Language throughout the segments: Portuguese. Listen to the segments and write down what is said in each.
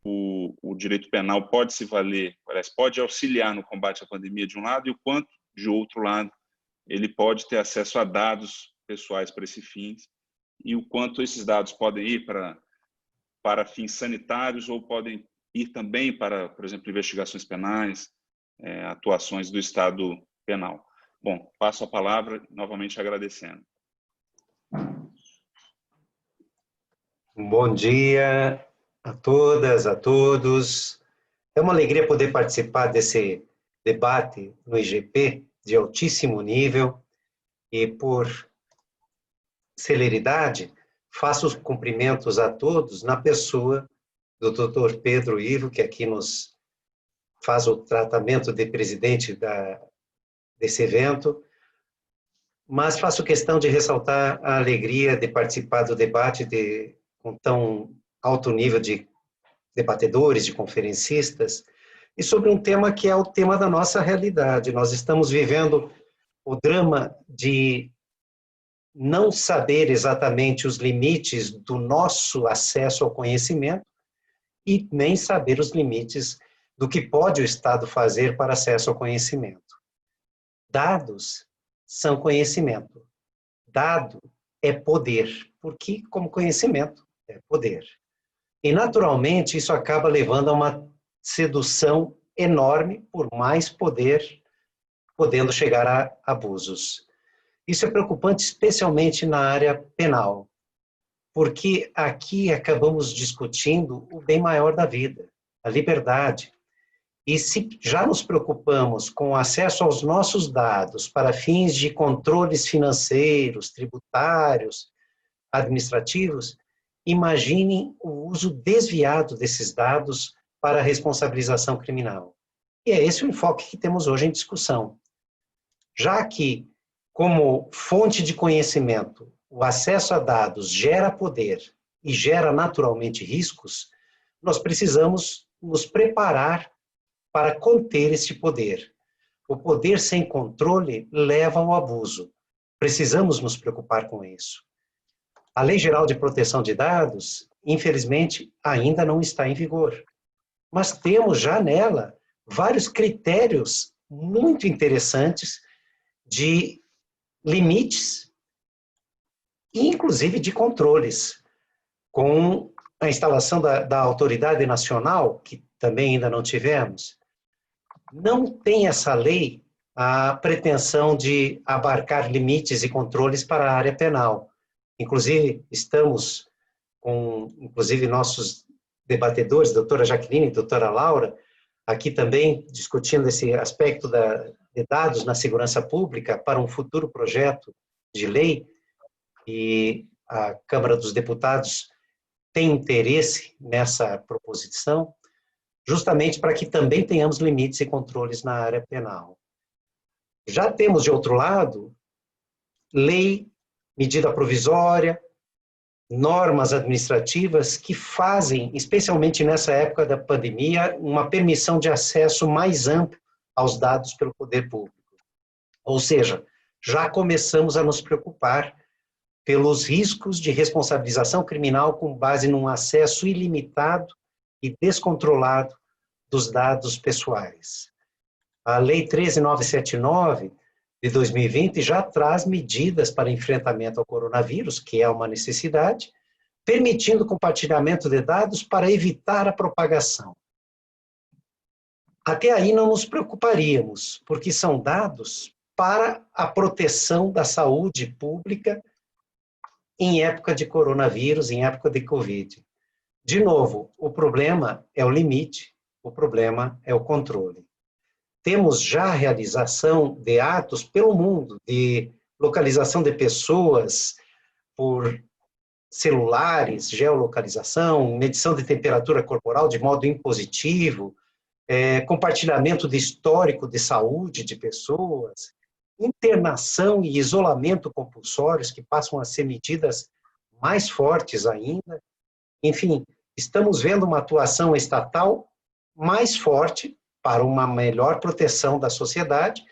o direito penal pode se valer, pode auxiliar no combate à pandemia de um lado, e o quanto, de outro lado, ele pode ter acesso a dados pessoais para esse fim, e o quanto esses dados podem ir para fins sanitários ou podem ir também para, por exemplo, investigações penais, atuações do Estado penal. Bom, passo a palavra, novamente agradecendo. Bom dia a todas, a todos. É uma alegria poder participar desse debate no IGP de altíssimo nível e, por celeridade, faço os cumprimentos a todos na pessoa do Dr. Pedro Ivo, que aqui nos faz o tratamento de presidente desse evento, mas faço questão de ressaltar a alegria de participar do debate com tão alto nível de debatedores, de conferencistas, e sobre um tema que é o tema da nossa realidade. Nós estamos vivendo o drama de não saber exatamente os limites do nosso acesso ao conhecimento e nem saber os limites do que pode o Estado fazer para acesso ao conhecimento. Dados são conhecimento. Dado é poder, porque como conhecimento é poder. E naturalmente isso acaba levando a uma sedução enorme por mais poder, podendo chegar a abusos. Isso é preocupante especialmente na área penal, porque aqui acabamos discutindo o bem maior da vida, a liberdade. E se já nos preocupamos com o acesso aos nossos dados para fins de controles financeiros, tributários, administrativos, imaginem o uso desviado desses dados para a responsabilização criminal. E é esse o enfoque que temos hoje em discussão. Já que, como fonte de conhecimento, o acesso a dados gera poder e gera naturalmente riscos, nós precisamos nos preparar para conter este poder. O poder sem controle leva ao abuso. Precisamos nos preocupar com isso. A Lei Geral de Proteção de Dados, infelizmente, ainda não está em vigor. Mas temos já nela vários critérios muito interessantes de limites, inclusive de controles. Com a instalação da Autoridade Nacional, que também ainda não tivemos, não tem essa lei a pretensão de abarcar limites e controles para a área penal. Inclusive, estamos com nossos debatedores, doutora Jaqueline e doutora Laura, aqui também discutindo esse aspecto de dados na segurança pública para um futuro projeto de lei, e a Câmara dos Deputados tem interesse nessa proposição, justamente para que também tenhamos limites e controles na área penal. Já temos, de outro lado, lei, medida provisória, normas administrativas que fazem, especialmente nessa época da pandemia, uma permissão de acesso mais amplo aos dados pelo poder público. Ou seja, já começamos a nos preocupar pelos riscos de responsabilização criminal com base num acesso ilimitado e descontrolado dos dados pessoais. A Lei 13.979, de 2020, já traz medidas para enfrentamento ao coronavírus, que é uma necessidade, permitindo compartilhamento de dados para evitar a propagação. Até aí não nos preocuparíamos, porque são dados para a proteção da saúde pública em época de coronavírus, em época de Covid. De novo, o problema é o limite, o problema é o controle. Temos já a realização de atos pelo mundo, de localização de pessoas por celulares, geolocalização, medição de temperatura corporal de modo impositivo, compartilhamento de histórico de saúde de pessoas, internação e isolamento compulsórios, que passam a ser medidas mais fortes ainda. Enfim, estamos vendo uma atuação estatal mais forte para uma melhor proteção da sociedade,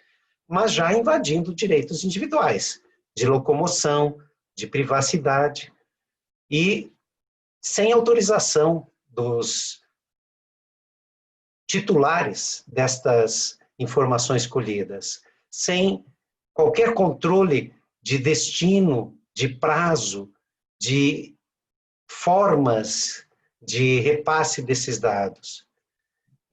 mas já invadindo direitos individuais, de locomoção, de privacidade, e sem autorização dos titulares destas informações colhidas, sem qualquer controle de destino, de prazo, de formas de repasse desses dados.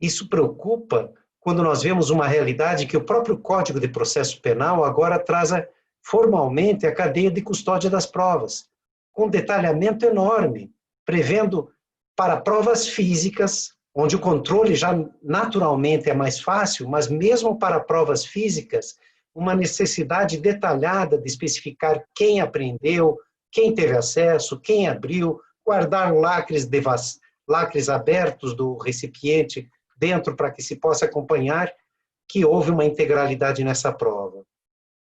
Isso preocupa quando nós vemos uma realidade que o próprio Código de Processo Penal agora traz formalmente a cadeia de custódia das provas, com detalhamento enorme, prevendo para provas físicas, onde o controle já naturalmente é mais fácil, mas mesmo para provas físicas, uma necessidade detalhada de especificar quem apreendeu, quem teve acesso, quem abriu, guardar lacres abertos do recipiente dentro para que se possa acompanhar que houve uma integralidade nessa prova.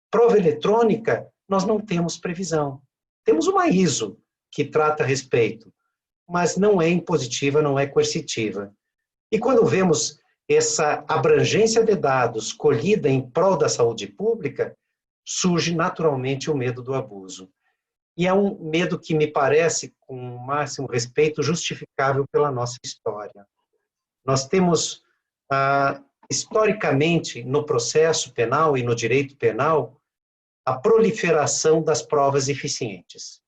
Prova eletrônica, nós não temos previsão. Temos uma ISO que trata a respeito, mas não é impositiva, não é coercitiva. E quando vemos essa abrangência de dados colhida em prol da saúde pública, surge naturalmente o medo do abuso. E é um medo que me parece, com o máximo respeito, justificável pela nossa história. Nós temos, historicamente, no processo penal e no direito penal, a proliferação das provas eficientes.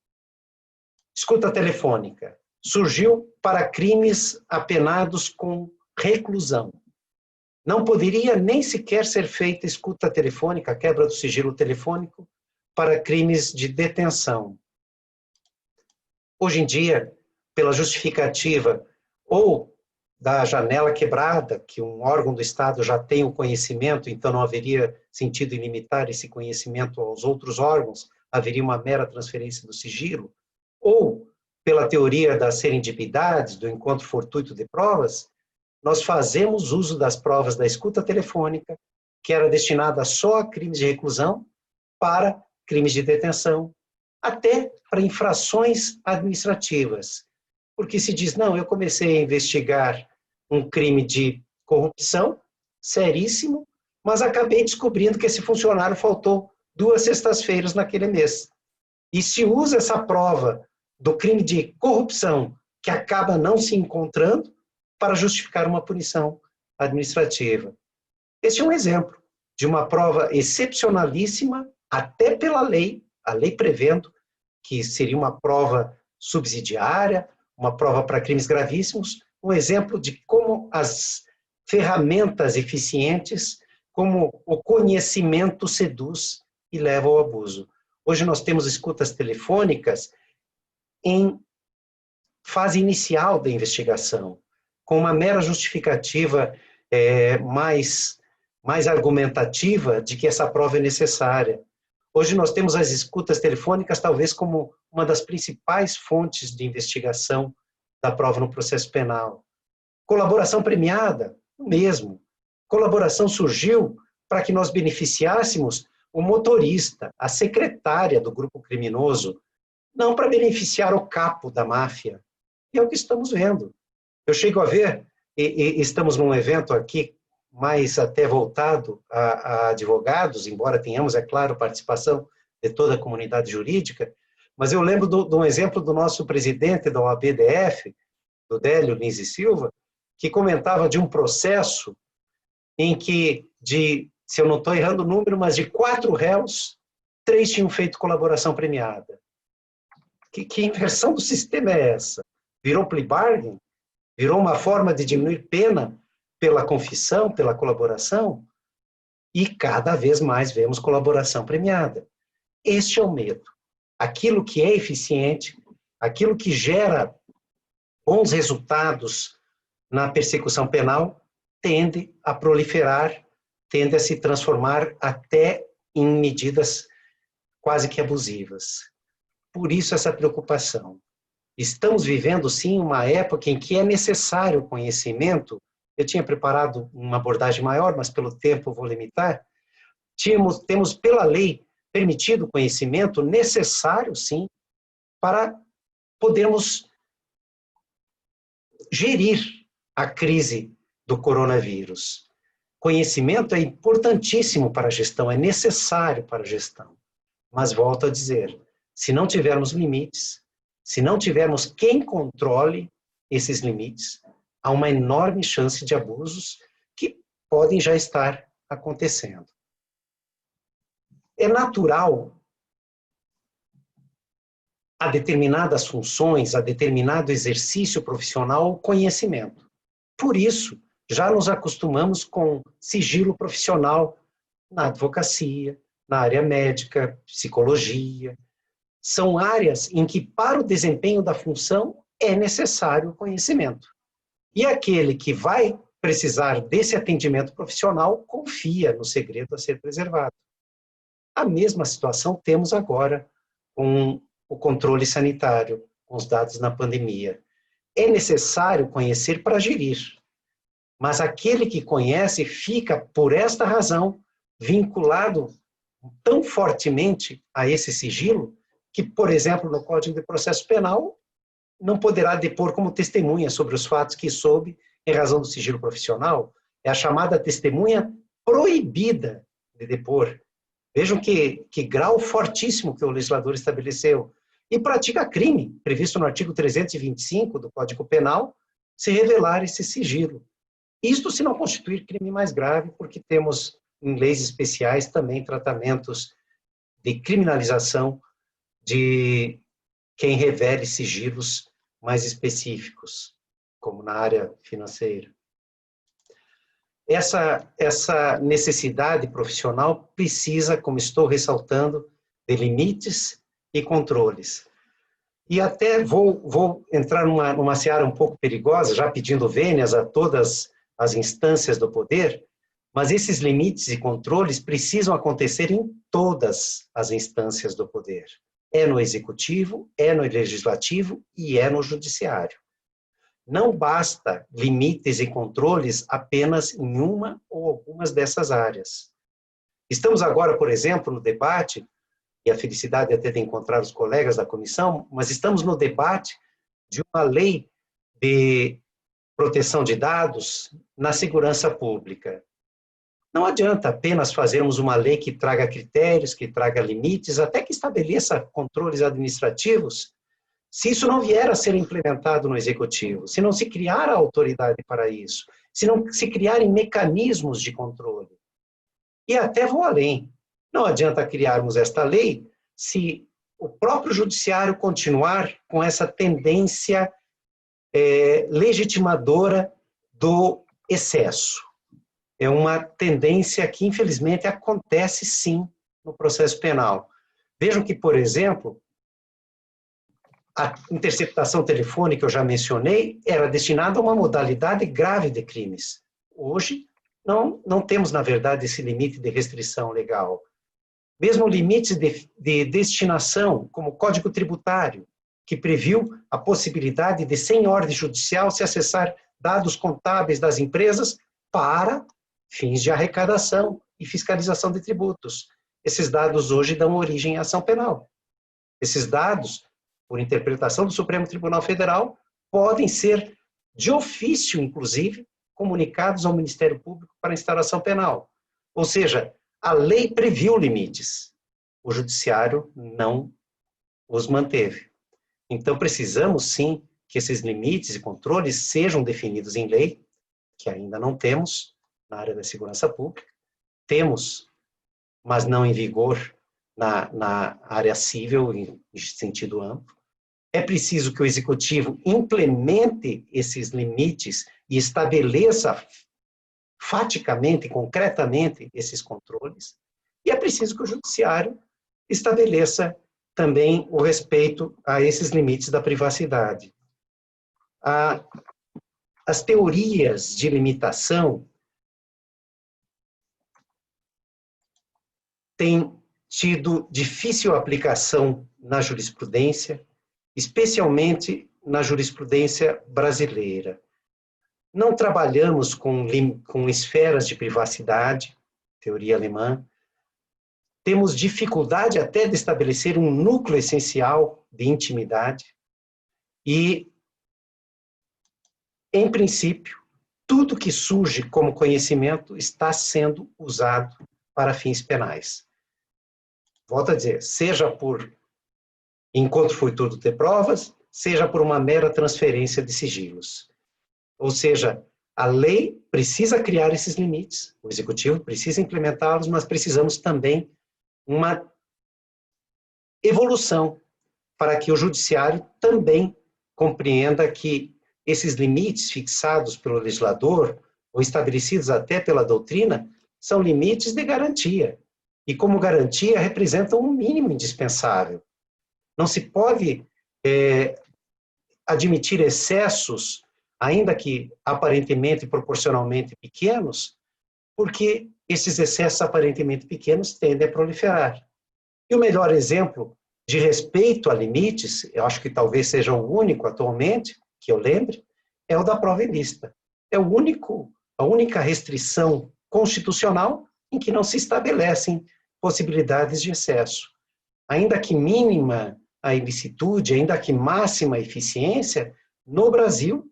Escuta telefônica surgiu para crimes apenados com reclusão. Não poderia nem sequer ser feita escuta telefônica, quebra do sigilo telefônico, para crimes de detenção. Hoje em dia, pela justificativa ou da janela quebrada, que um órgão do Estado já tem o conhecimento, então não haveria sentido em limitar esse conhecimento aos outros órgãos, haveria uma mera transferência do sigilo, ou pela teoria das serendipidades, do encontro fortuito de provas, nós fazemos uso das provas da escuta telefônica, que era destinada só a crimes de reclusão, para crimes de detenção, até para infrações administrativas. Porque se diz, não, eu comecei a investigar um crime de corrupção, seríssimo, mas acabei descobrindo que esse funcionário faltou 2 sextas-feiras naquele mês. E se usa essa prova do crime de corrupção, que acaba não se encontrando, para justificar uma punição administrativa. Esse é um exemplo de uma prova excepcionalíssima, até pela lei, a lei prevendo que seria uma prova subsidiária, uma prova para crimes gravíssimos, um exemplo de como as ferramentas eficientes, como o conhecimento seduz e leva ao abuso. Hoje nós temos escutas telefônicas em fase inicial da investigação, com uma mera justificativa mais argumentativa de que essa prova é necessária. Hoje nós temos as escutas telefônicas talvez como uma das principais fontes de investigação da prova no processo penal. Colaboração premiada, o mesmo. Colaboração surgiu para que nós beneficiássemos o motorista, a secretária do grupo criminoso, não para beneficiar o capo da máfia. E é o que estamos vendo. Eu chego a ver, e estamos num evento aqui mais até voltado a advogados, embora tenhamos, é claro, participação de toda a comunidade jurídica, mas eu lembro de um exemplo do nosso presidente da OAB-DF, do Délio Lins e Silva, que comentava de um processo em que, se eu não estou errando o número, mas de 4 réus, 3 tinham feito colaboração premiada. Que inversão do sistema é essa? Virou plea bargain? Virou uma forma de diminuir pena pela confissão, pela colaboração? E cada vez mais vemos colaboração premiada. Este é o medo. Aquilo que é eficiente, aquilo que gera bons resultados na persecução penal, tende a proliferar, tende a se transformar até em medidas quase que abusivas. Por isso essa preocupação. Estamos vivendo, sim, uma época em que é necessário o conhecimento. Eu tinha preparado uma abordagem maior, mas pelo tempo vou limitar. Temos pela lei, permitido o conhecimento necessário, sim, para podermos gerir a crise do coronavírus. Conhecimento é importantíssimo para a gestão, é necessário para a gestão. Mas volto a dizer, se não tivermos limites, se não tivermos quem controle esses limites, há uma enorme chance de abusos podem já estar acontecendo. É natural a determinadas funções, a determinado exercício profissional, o conhecimento. Por isso, já nos acostumamos com sigilo profissional na advocacia, na área médica, psicologia. São áreas em que, para o desempenho da função, é necessário o conhecimento. E aquele que vai precisar desse atendimento profissional confia no segredo a ser preservado. A mesma situação temos agora com o controle sanitário, com os dados na pandemia. É necessário conhecer para gerir, mas aquele que conhece fica, por esta razão, vinculado tão fortemente a esse sigilo, que, por exemplo, no Código de Processo Penal, não poderá depor como testemunha sobre os fatos que soube em razão do sigilo profissional. É a chamada testemunha proibida de depor. Vejam que grau fortíssimo que o legislador estabeleceu. E pratica crime, previsto no artigo 325 do Código Penal, se revelar esse sigilo. Isto se não constituir crime mais grave, porque temos em leis especiais também tratamentos de criminalização de quem revele sigilos mais específicos, como na área financeira. Essa necessidade profissional precisa, como estou ressaltando, de limites e controles. E até vou entrar numa seara um pouco perigosa, já pedindo vênias a todas as instâncias do poder, mas esses limites e controles precisam acontecer em todas as instâncias do poder. É no executivo, é no legislativo e é no judiciário. Não basta limites e controles apenas em uma ou algumas dessas áreas. Estamos agora, por exemplo, no debate, e a felicidade até de encontrar os colegas da comissão, mas estamos no debate de uma lei de proteção de dados na segurança pública. Não adianta apenas fazermos uma lei que traga critérios, que traga limites, até que estabeleça controles administrativos, se isso não vier a ser implementado no executivo, se não se criar a autoridade para isso, se não se criarem mecanismos de controle. E até vou além. Não adianta criarmos esta lei se o próprio judiciário continuar com essa tendência legitimadora do excesso. É uma tendência que, infelizmente, acontece sim no processo penal. Vejam que, por exemplo, a interceptação telefônica que eu já mencionei era destinada a uma modalidade grave de crimes. Hoje, não temos, na verdade, esse limite de restrição legal. Mesmo limites de destinação, como o Código Tributário, que previu a possibilidade de, sem ordem judicial, se acessar dados contábeis das empresas para fins de arrecadação e fiscalização de tributos. Esses dados hoje dão origem à ação penal. Esses dados, por interpretação do Supremo Tribunal Federal, podem ser, de ofício, inclusive, comunicados ao Ministério Público para instauração penal. Ou seja, a lei previu limites, o judiciário não os manteve. Então, precisamos, sim, que esses limites e controles sejam definidos em lei, que ainda não temos na área da segurança pública. Temos, mas não em vigor na área civil, em sentido amplo. É preciso que o executivo implemente esses limites e estabeleça faticamente, concretamente, esses controles. E é preciso que o judiciário estabeleça também o respeito a esses limites da privacidade. As teorias de limitação têm tido difícil aplicação na jurisprudência, especialmente na jurisprudência brasileira. Não trabalhamos com esferas de privacidade, teoria alemã. Temos dificuldade até de estabelecer um núcleo essencial de intimidade. E, em princípio, tudo que surge como conhecimento está sendo usado para fins penais. Volto a dizer, seja por encontro fortuito de provas, seja por uma mera transferência de sigilos. Ou seja, A lei precisa criar esses limites, o executivo precisa implementá-los, mas precisamos também uma evolução para que o judiciário também compreenda que esses limites fixados pelo legislador, ou estabelecidos até pela doutrina, são limites de garantia. E como garantia representam um mínimo indispensável. Não se pode admitir excessos, ainda que aparentemente e proporcionalmente pequenos, porque esses excessos aparentemente pequenos tendem a proliferar. E o melhor exemplo de respeito a limites, eu acho que talvez seja o único atualmente, que eu lembre, é o da prova ilícita. É a única restrição constitucional em que não se estabelecem possibilidades de excesso. Ainda que mínima a ilicitude, ainda que máxima a eficiência, no Brasil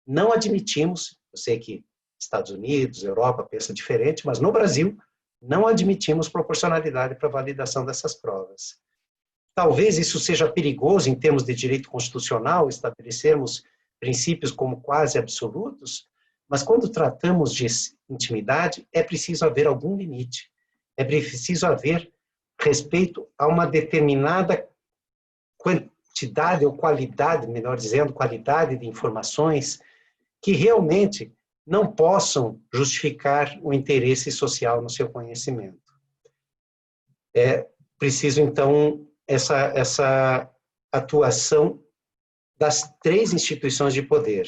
não admitimos, eu sei que Estados Unidos, Europa pensa diferente, mas no Brasil não admitimos proporcionalidade para a validação dessas provas. Talvez isso seja perigoso em termos de direito constitucional, estabelecermos princípios como quase absolutos, mas quando tratamos de intimidade, é preciso haver algum limite. É preciso haver respeito a uma determinada quantidade ou qualidade, melhor dizendo, qualidade de informações que realmente não possam justificar o interesse social no seu conhecimento. É preciso, então, essa atuação das três instituições de poder.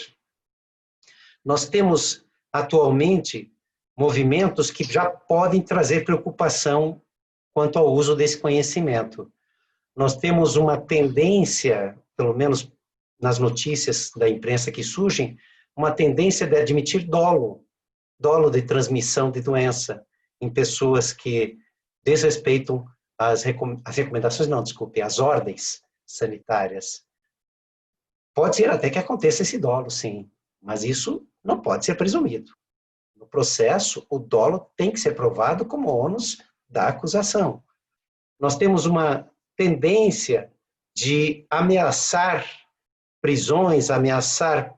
Nós temos, atualmente, movimentos que já podem trazer preocupação quanto ao uso desse conhecimento. Nós temos uma tendência, pelo menos nas notícias da imprensa que surgem, uma tendência de admitir dolo de transmissão de doença em pessoas que desrespeitam as recomendações, não, desculpe, as ordens sanitárias. Pode ser até que aconteça esse dolo, sim, mas isso não pode ser presumido. No processo, o dolo tem que ser provado como ônus da acusação. Nós temos uma tendência de ameaçar prisões, ameaçar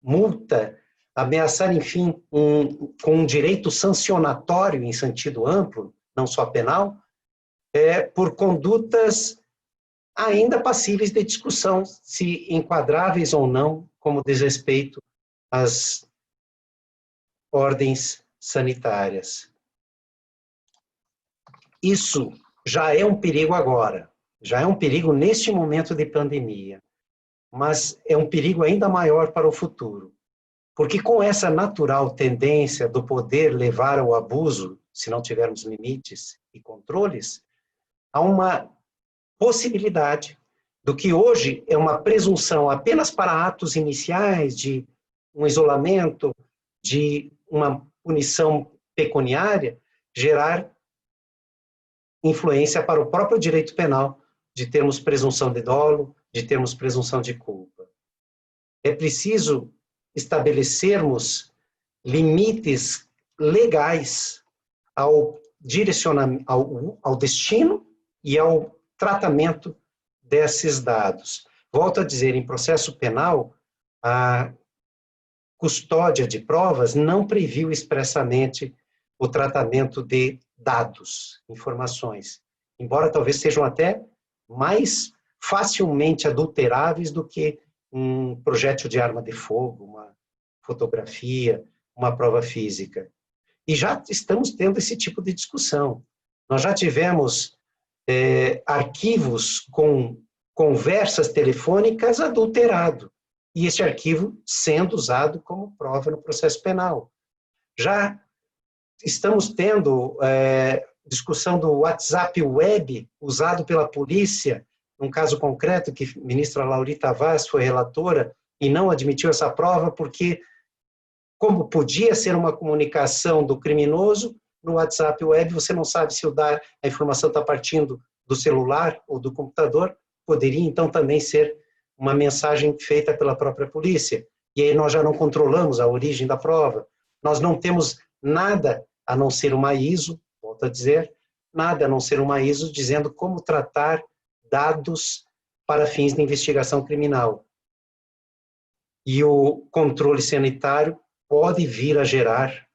multa, ameaçar, enfim, com um direito sancionatório em sentido amplo, não só penal, por condutas ainda passíveis de discussão, se enquadráveis ou não, como desrespeito às ordens sanitárias. Isso já é um perigo agora, já é um perigo neste momento de pandemia, mas é um perigo ainda maior para o futuro, porque com essa natural tendência do poder levar ao abuso, se não tivermos limites e controles, há uma possibilidade do que hoje é uma presunção apenas para atos iniciais de um isolamento, de uma punição pecuniária, gerar influência para o próprio direito penal, de termos presunção de dolo, de termos presunção de culpa. É preciso estabelecermos limites legais ao direcionamento, ao destino e ao tratamento desses dados. Volto a dizer, em processo penal, a custódia de provas não previu expressamente o tratamento de dados, informações, embora talvez sejam até mais facilmente adulteráveis do que um projétil de arma de fogo, uma fotografia, uma prova física. E já estamos tendo esse tipo de discussão. Nós já tivemos arquivos com conversas telefônicas adulterado, e esse arquivo sendo usado como prova no processo penal. Já estamos tendo discussão do WhatsApp web usado pela polícia, num caso concreto que a ministra Laurita Vaz foi relatora e não admitiu essa prova porque, como podia ser uma comunicação do criminoso, no WhatsApp web você não sabe se a informação está partindo do celular ou do computador, poderia então também ser uma mensagem feita pela própria polícia. E aí nós já não controlamos a origem da prova. Nós não temos nada a não ser uma ISO, volto a dizer, nada a não ser uma ISO dizendo como tratar dados para fins de investigação criminal. E o controle sanitário pode vir a gerar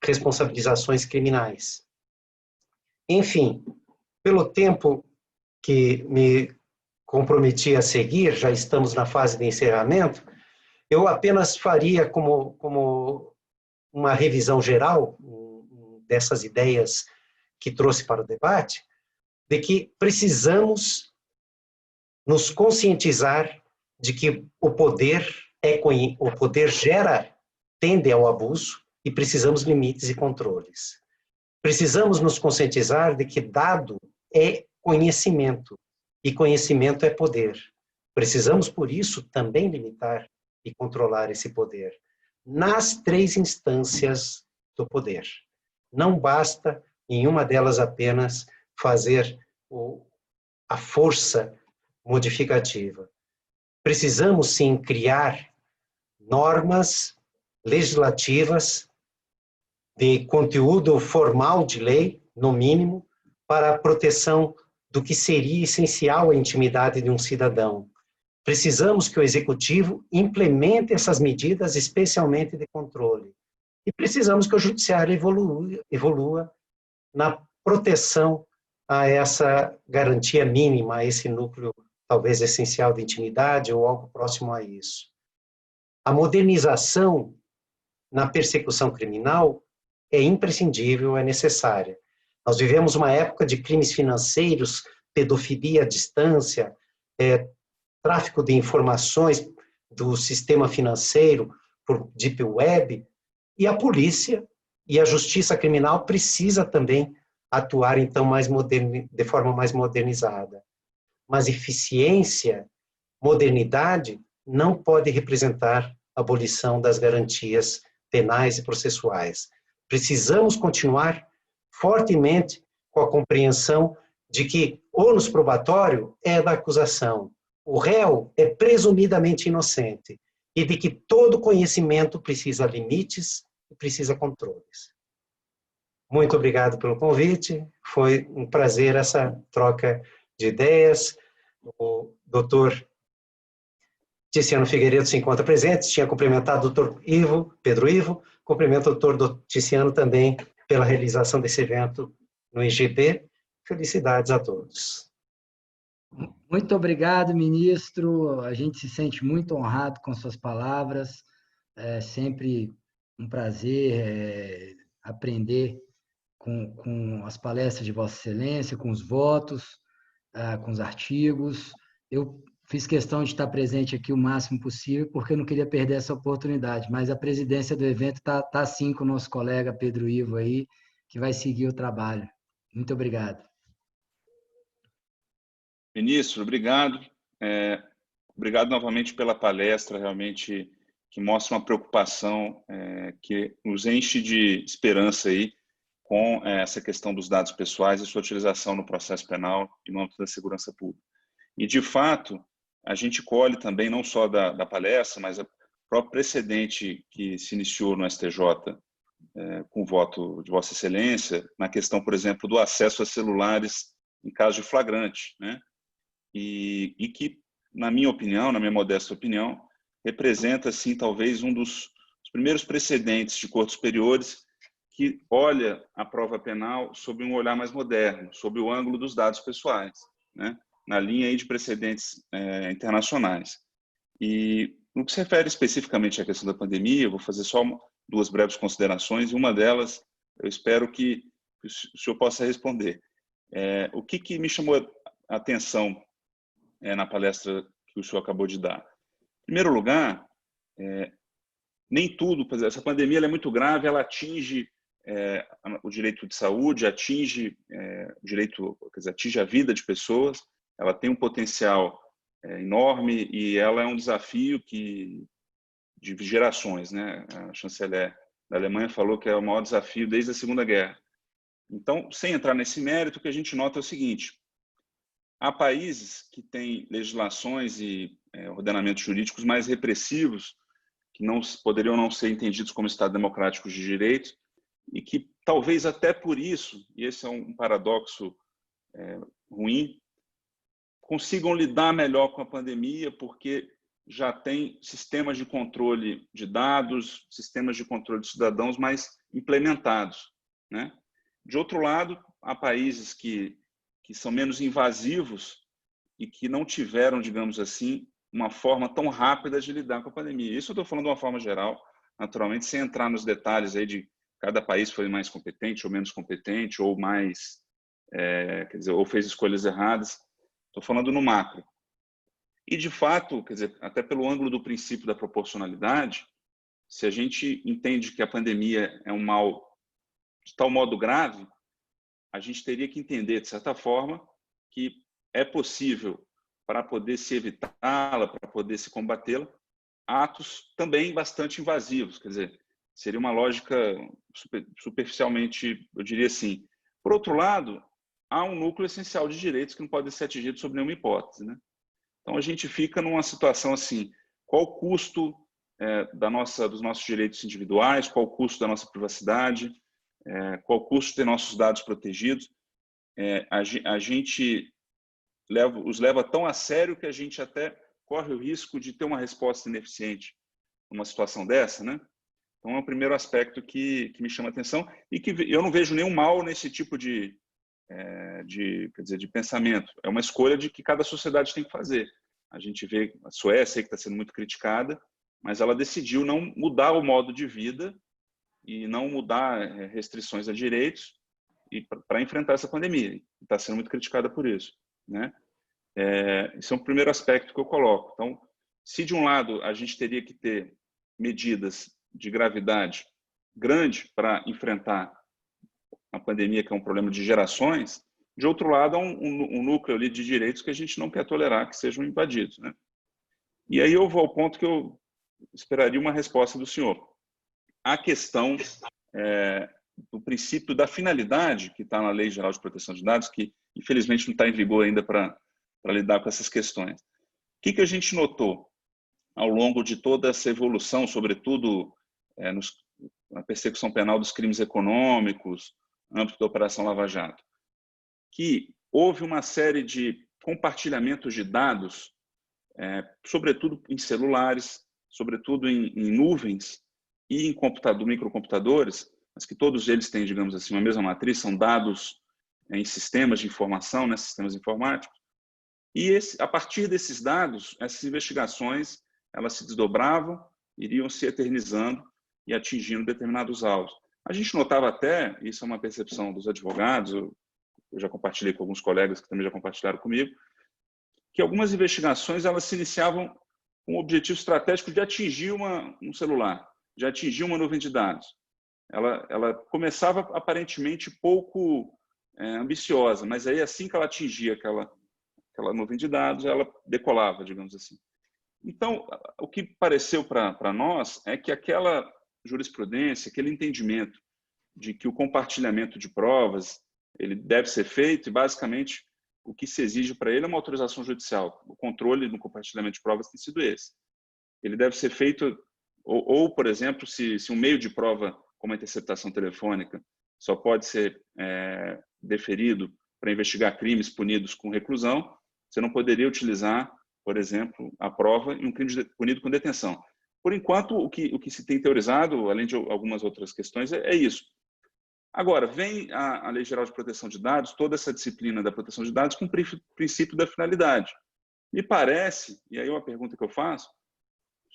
responsabilizações criminais. Enfim, pelo tempo que me comprometi a seguir, já estamos na fase de encerramento, eu apenas faria como uma revisão geral dessas ideias que trouxe para o debate, de que precisamos nos conscientizar de que o poder tende ao abuso e precisamos limites e controles. Precisamos nos conscientizar de que dado é conhecimento e conhecimento é poder. Precisamos, por isso, também limitar e controlar esse poder nas 3 instâncias do poder. Não basta, em uma delas apenas, fazer a força modificativa. Precisamos, sim, criar normas legislativas de conteúdo formal de lei, no mínimo, para a proteção do que seria essencial à intimidade de um cidadão. Precisamos que o Executivo implemente essas medidas, especialmente de controle. E precisamos que o Judiciário evolua na proteção a essa garantia mínima, a esse núcleo talvez essencial de intimidade ou algo próximo a isso. A modernização na persecução criminal é imprescindível, é necessária. Nós vivemos uma época de crimes financeiros, pedofilia à distância, tráfico de informações do sistema financeiro por deep web, e a polícia e a justiça criminal precisa também atuar então de forma mais modernizada. Mas eficiência, modernidade não pode representar a abolição das garantias penais e processuais. Precisamos continuar fortemente com a compreensão de que o ônus probatório é da acusação, o réu é presumidamente inocente e de que todo conhecimento precisa limites e precisa controles. Muito obrigado pelo convite, foi um prazer essa troca de ideias. O doutor Ticiano Figueiredo se encontra presente, tinha cumprimentado o doutor Pedro Ivo, cumprimento o doutor Ticiano também pela realização desse evento no IGP. Felicidades a todos. Muito obrigado, ministro. A gente se sente muito honrado com suas palavras. É sempre um prazer aprender com as palestras de Vossa Excelência, com os votos, com os artigos. Eu fiz questão de estar presente aqui o máximo possível, porque eu não queria perder essa oportunidade, mas a presidência do evento está sim com o nosso colega Pedro Ivo aí, que vai seguir o trabalho. Muito obrigado. Ministro, obrigado. Obrigado novamente pela palestra, realmente que mostra uma preocupação que nos enche de esperança aí com essa questão dos dados pessoais e sua utilização no processo penal e no âmbito da segurança pública. E, de fato, a gente colhe também, não só da palestra, mas o próprio precedente que se iniciou no STJ com o voto de Vossa Excelência, na questão, por exemplo, do acesso a celulares em caso de flagrante, né? E que, na minha opinião, na minha modesta opinião, representa, assim, talvez um dos primeiros precedentes de cortes superiores que olha a prova penal sob um olhar mais moderno, sob o ângulo dos dados pessoais, né? Na linha aí de precedentes internacionais. E no que se refere especificamente à questão da pandemia, eu vou fazer só 2 breves considerações, e uma delas eu espero que o senhor possa responder. O que me chamou a atenção na palestra que o senhor acabou de dar? Em primeiro lugar, nem tudo, essa pandemia ela é muito grave, ela atinge o direito de saúde, atinge o direito, atinge a vida de pessoas, ela tem um potencial enorme e ela é um desafio de gerações, né? A chanceler da Alemanha falou que é o maior desafio desde a Segunda Guerra. Então, sem entrar nesse mérito, o que a gente nota é o seguinte: há países que têm legislações e ordenamentos jurídicos mais repressivos, que poderiam não ser entendidos como Estado democráticos de direito, e que talvez até por isso, e esse é um paradoxo ruim, consigam lidar melhor com a pandemia, porque já tem sistemas de controle de dados, sistemas de controle de cidadãos mais implementados, né? De outro lado, há países que são menos invasivos e que não tiveram, digamos assim, uma forma tão rápida de lidar com a pandemia. Isso eu estou falando de uma forma geral, naturalmente, sem entrar nos detalhes aí de cada país foi mais competente ou menos competente, ou mais, quer dizer, ou fez escolhas erradas. Estou falando no macro. E, de fato, quer dizer, até pelo ângulo do princípio da proporcionalidade, se a gente entende que a pandemia é um mal de tal modo grave, a gente teria que entender, de certa forma, que é possível, para poder se evitá-la, para poder se combatê-la, atos também bastante invasivos. Quer dizer, seria uma lógica superficialmente, eu diria assim. Por outro lado, há um núcleo essencial de direitos que não pode ser atingido sob nenhuma hipótese, né? Então, a gente fica numa situação assim, qual o custo dos nossos direitos individuais, qual o custo da nossa privacidade, qual o custo de ter nossos dados protegidos. A gente os leva tão a sério que a gente até corre o risco de ter uma resposta ineficiente numa situação dessa, né? Então, é o primeiro aspecto que me chama a atenção e que eu não vejo nenhum mal nesse tipo de pensamento. É uma escolha de que cada sociedade tem que fazer. A gente vê a Suécia, que está sendo muito criticada, mas ela decidiu não mudar o modo de vida e não mudar restrições a direitos para enfrentar essa pandemia. Está sendo muito criticada por isso, né? Esse é o primeiro aspecto que eu coloco. Então, se de um lado a gente teria que ter medidas de gravidade grande para enfrentar a pandemia, que é um problema de gerações, de outro lado há um núcleo ali de direitos que a gente não quer tolerar que sejam invadidos, né? E aí eu vou ao ponto que eu esperaria uma resposta do senhor. A questão do princípio da finalidade que está na Lei Geral de Proteção de Dados, que infelizmente não está em vigor ainda para lidar com essas questões. O que a gente notou ao longo de toda essa evolução, sobretudo na persecução penal dos crimes econômicos, no âmbito da Operação Lava Jato? Que houve uma série de compartilhamentos de dados, sobretudo em celulares, sobretudo em nuvens e em microcomputadores, mas que todos eles têm, digamos assim, uma mesma matriz, são dados em sistemas de informação, né, sistemas informáticos. E a partir desses dados, essas investigações elas se desdobravam, iriam se eternizando e atingindo determinados alvos. A gente notava até, isso é uma percepção dos advogados, eu já compartilhei com alguns colegas que também já compartilharam comigo, que algumas investigações elas se iniciavam com o objetivo estratégico de atingir um celular, de atingir uma nuvem de dados. Ela começava aparentemente pouco ambiciosa, mas aí assim que ela atingia aquela nuvem de dados, ela decolava, digamos assim. Então, o que pareceu para nós é que aquela jurisprudência, aquele entendimento de que o compartilhamento de provas ele deve ser feito e, basicamente, o que se exige para ele é uma autorização judicial. O controle no compartilhamento de provas tem sido esse. Ele deve ser feito, ou por exemplo, se um meio de prova, como a interceptação telefônica, só pode ser deferido para investigar crimes punidos com reclusão, você não poderia utilizar, por exemplo, a prova em um crime punido com detenção. Por enquanto, o que se tem teorizado, além de algumas outras questões, é isso. Agora, vem a Lei Geral de Proteção de Dados, toda essa disciplina da proteção de dados com o princípio da finalidade. Me parece, e aí é uma pergunta que eu faço,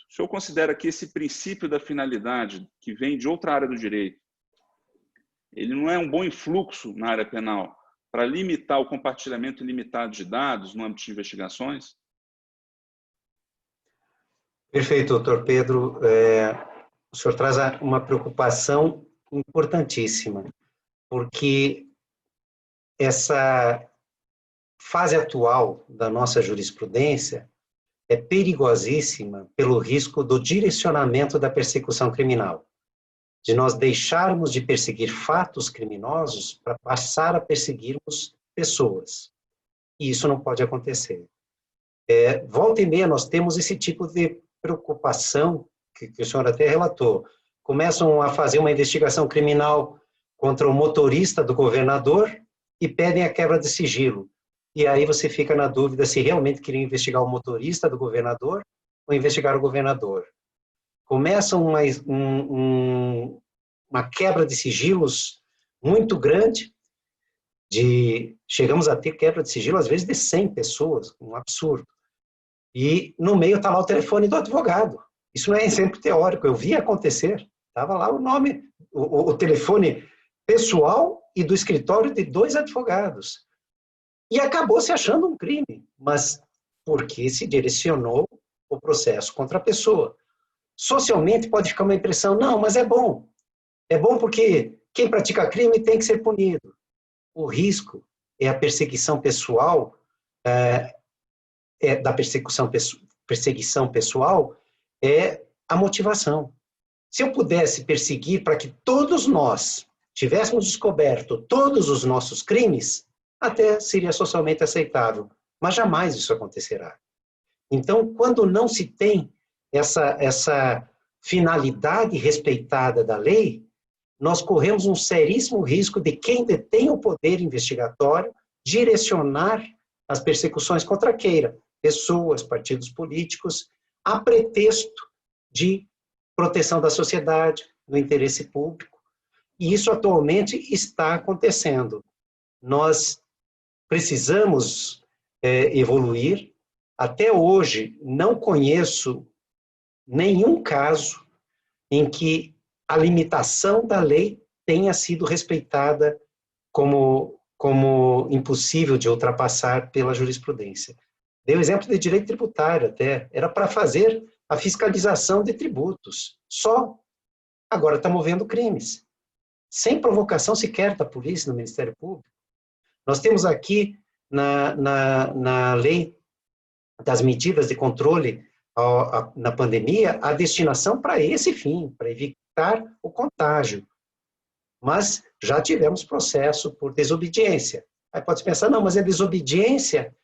o senhor considera que esse princípio da finalidade, que vem de outra área do direito, ele não é um bom influxo na área penal para limitar o compartilhamento ilimitado de dados no âmbito de investigações? Perfeito, doutor Pedro. O senhor traz uma preocupação importantíssima, porque essa fase atual da nossa jurisprudência é perigosíssima pelo risco do direcionamento da persecução criminal, de nós deixarmos de perseguir fatos criminosos para passar a perseguirmos pessoas. E isso não pode acontecer. Volta e meia nós temos esse tipo de preocupação que o senhor até relatou. Começam a fazer uma investigação criminal contra o motorista do governador e pedem a quebra de sigilo. E aí você fica na dúvida se realmente queriam investigar o motorista do governador ou investigar o governador. Começa uma quebra de sigilos muito grande, chegamos a ter quebra de sigilo, às vezes, de 100 pessoas, um absurdo. E no meio está lá o telefone do advogado. Isso não é sempre teórico, eu vi acontecer. Estava lá o nome, o telefone pessoal e do escritório de 2 advogados. E acabou se achando um crime, mas porque se direcionou o processo contra a pessoa. Socialmente pode ficar uma impressão, não, mas é bom. É bom porque quem pratica crime tem que ser punido. O risco é a perseguição pessoal, da perseguição pessoal, é a motivação. Se eu pudesse perseguir para que todos nós tivéssemos descoberto todos os nossos crimes, até seria socialmente aceitável, mas jamais isso acontecerá. Então, quando não se tem essa finalidade respeitada da lei, nós corremos um seríssimo risco de quem detém o poder investigatório direcionar as persecuções contra queira, pessoas, partidos políticos, a pretexto de proteção da sociedade, do interesse público. E isso atualmente está acontecendo. Nós precisamos evoluir. Até hoje, não conheço nenhum caso em que a limitação da lei tenha sido respeitada como impossível de ultrapassar pela jurisprudência. Dei o exemplo de direito tributário até, era para fazer a fiscalização de tributos, só. Agora está movendo crimes, sem provocação sequer da polícia, no Ministério Público. Nós temos aqui, na lei das medidas de controle na pandemia, a destinação para esse fim, para evitar o contágio. Mas já tivemos processo por desobediência. Aí pode pensar, não, mas é desobediência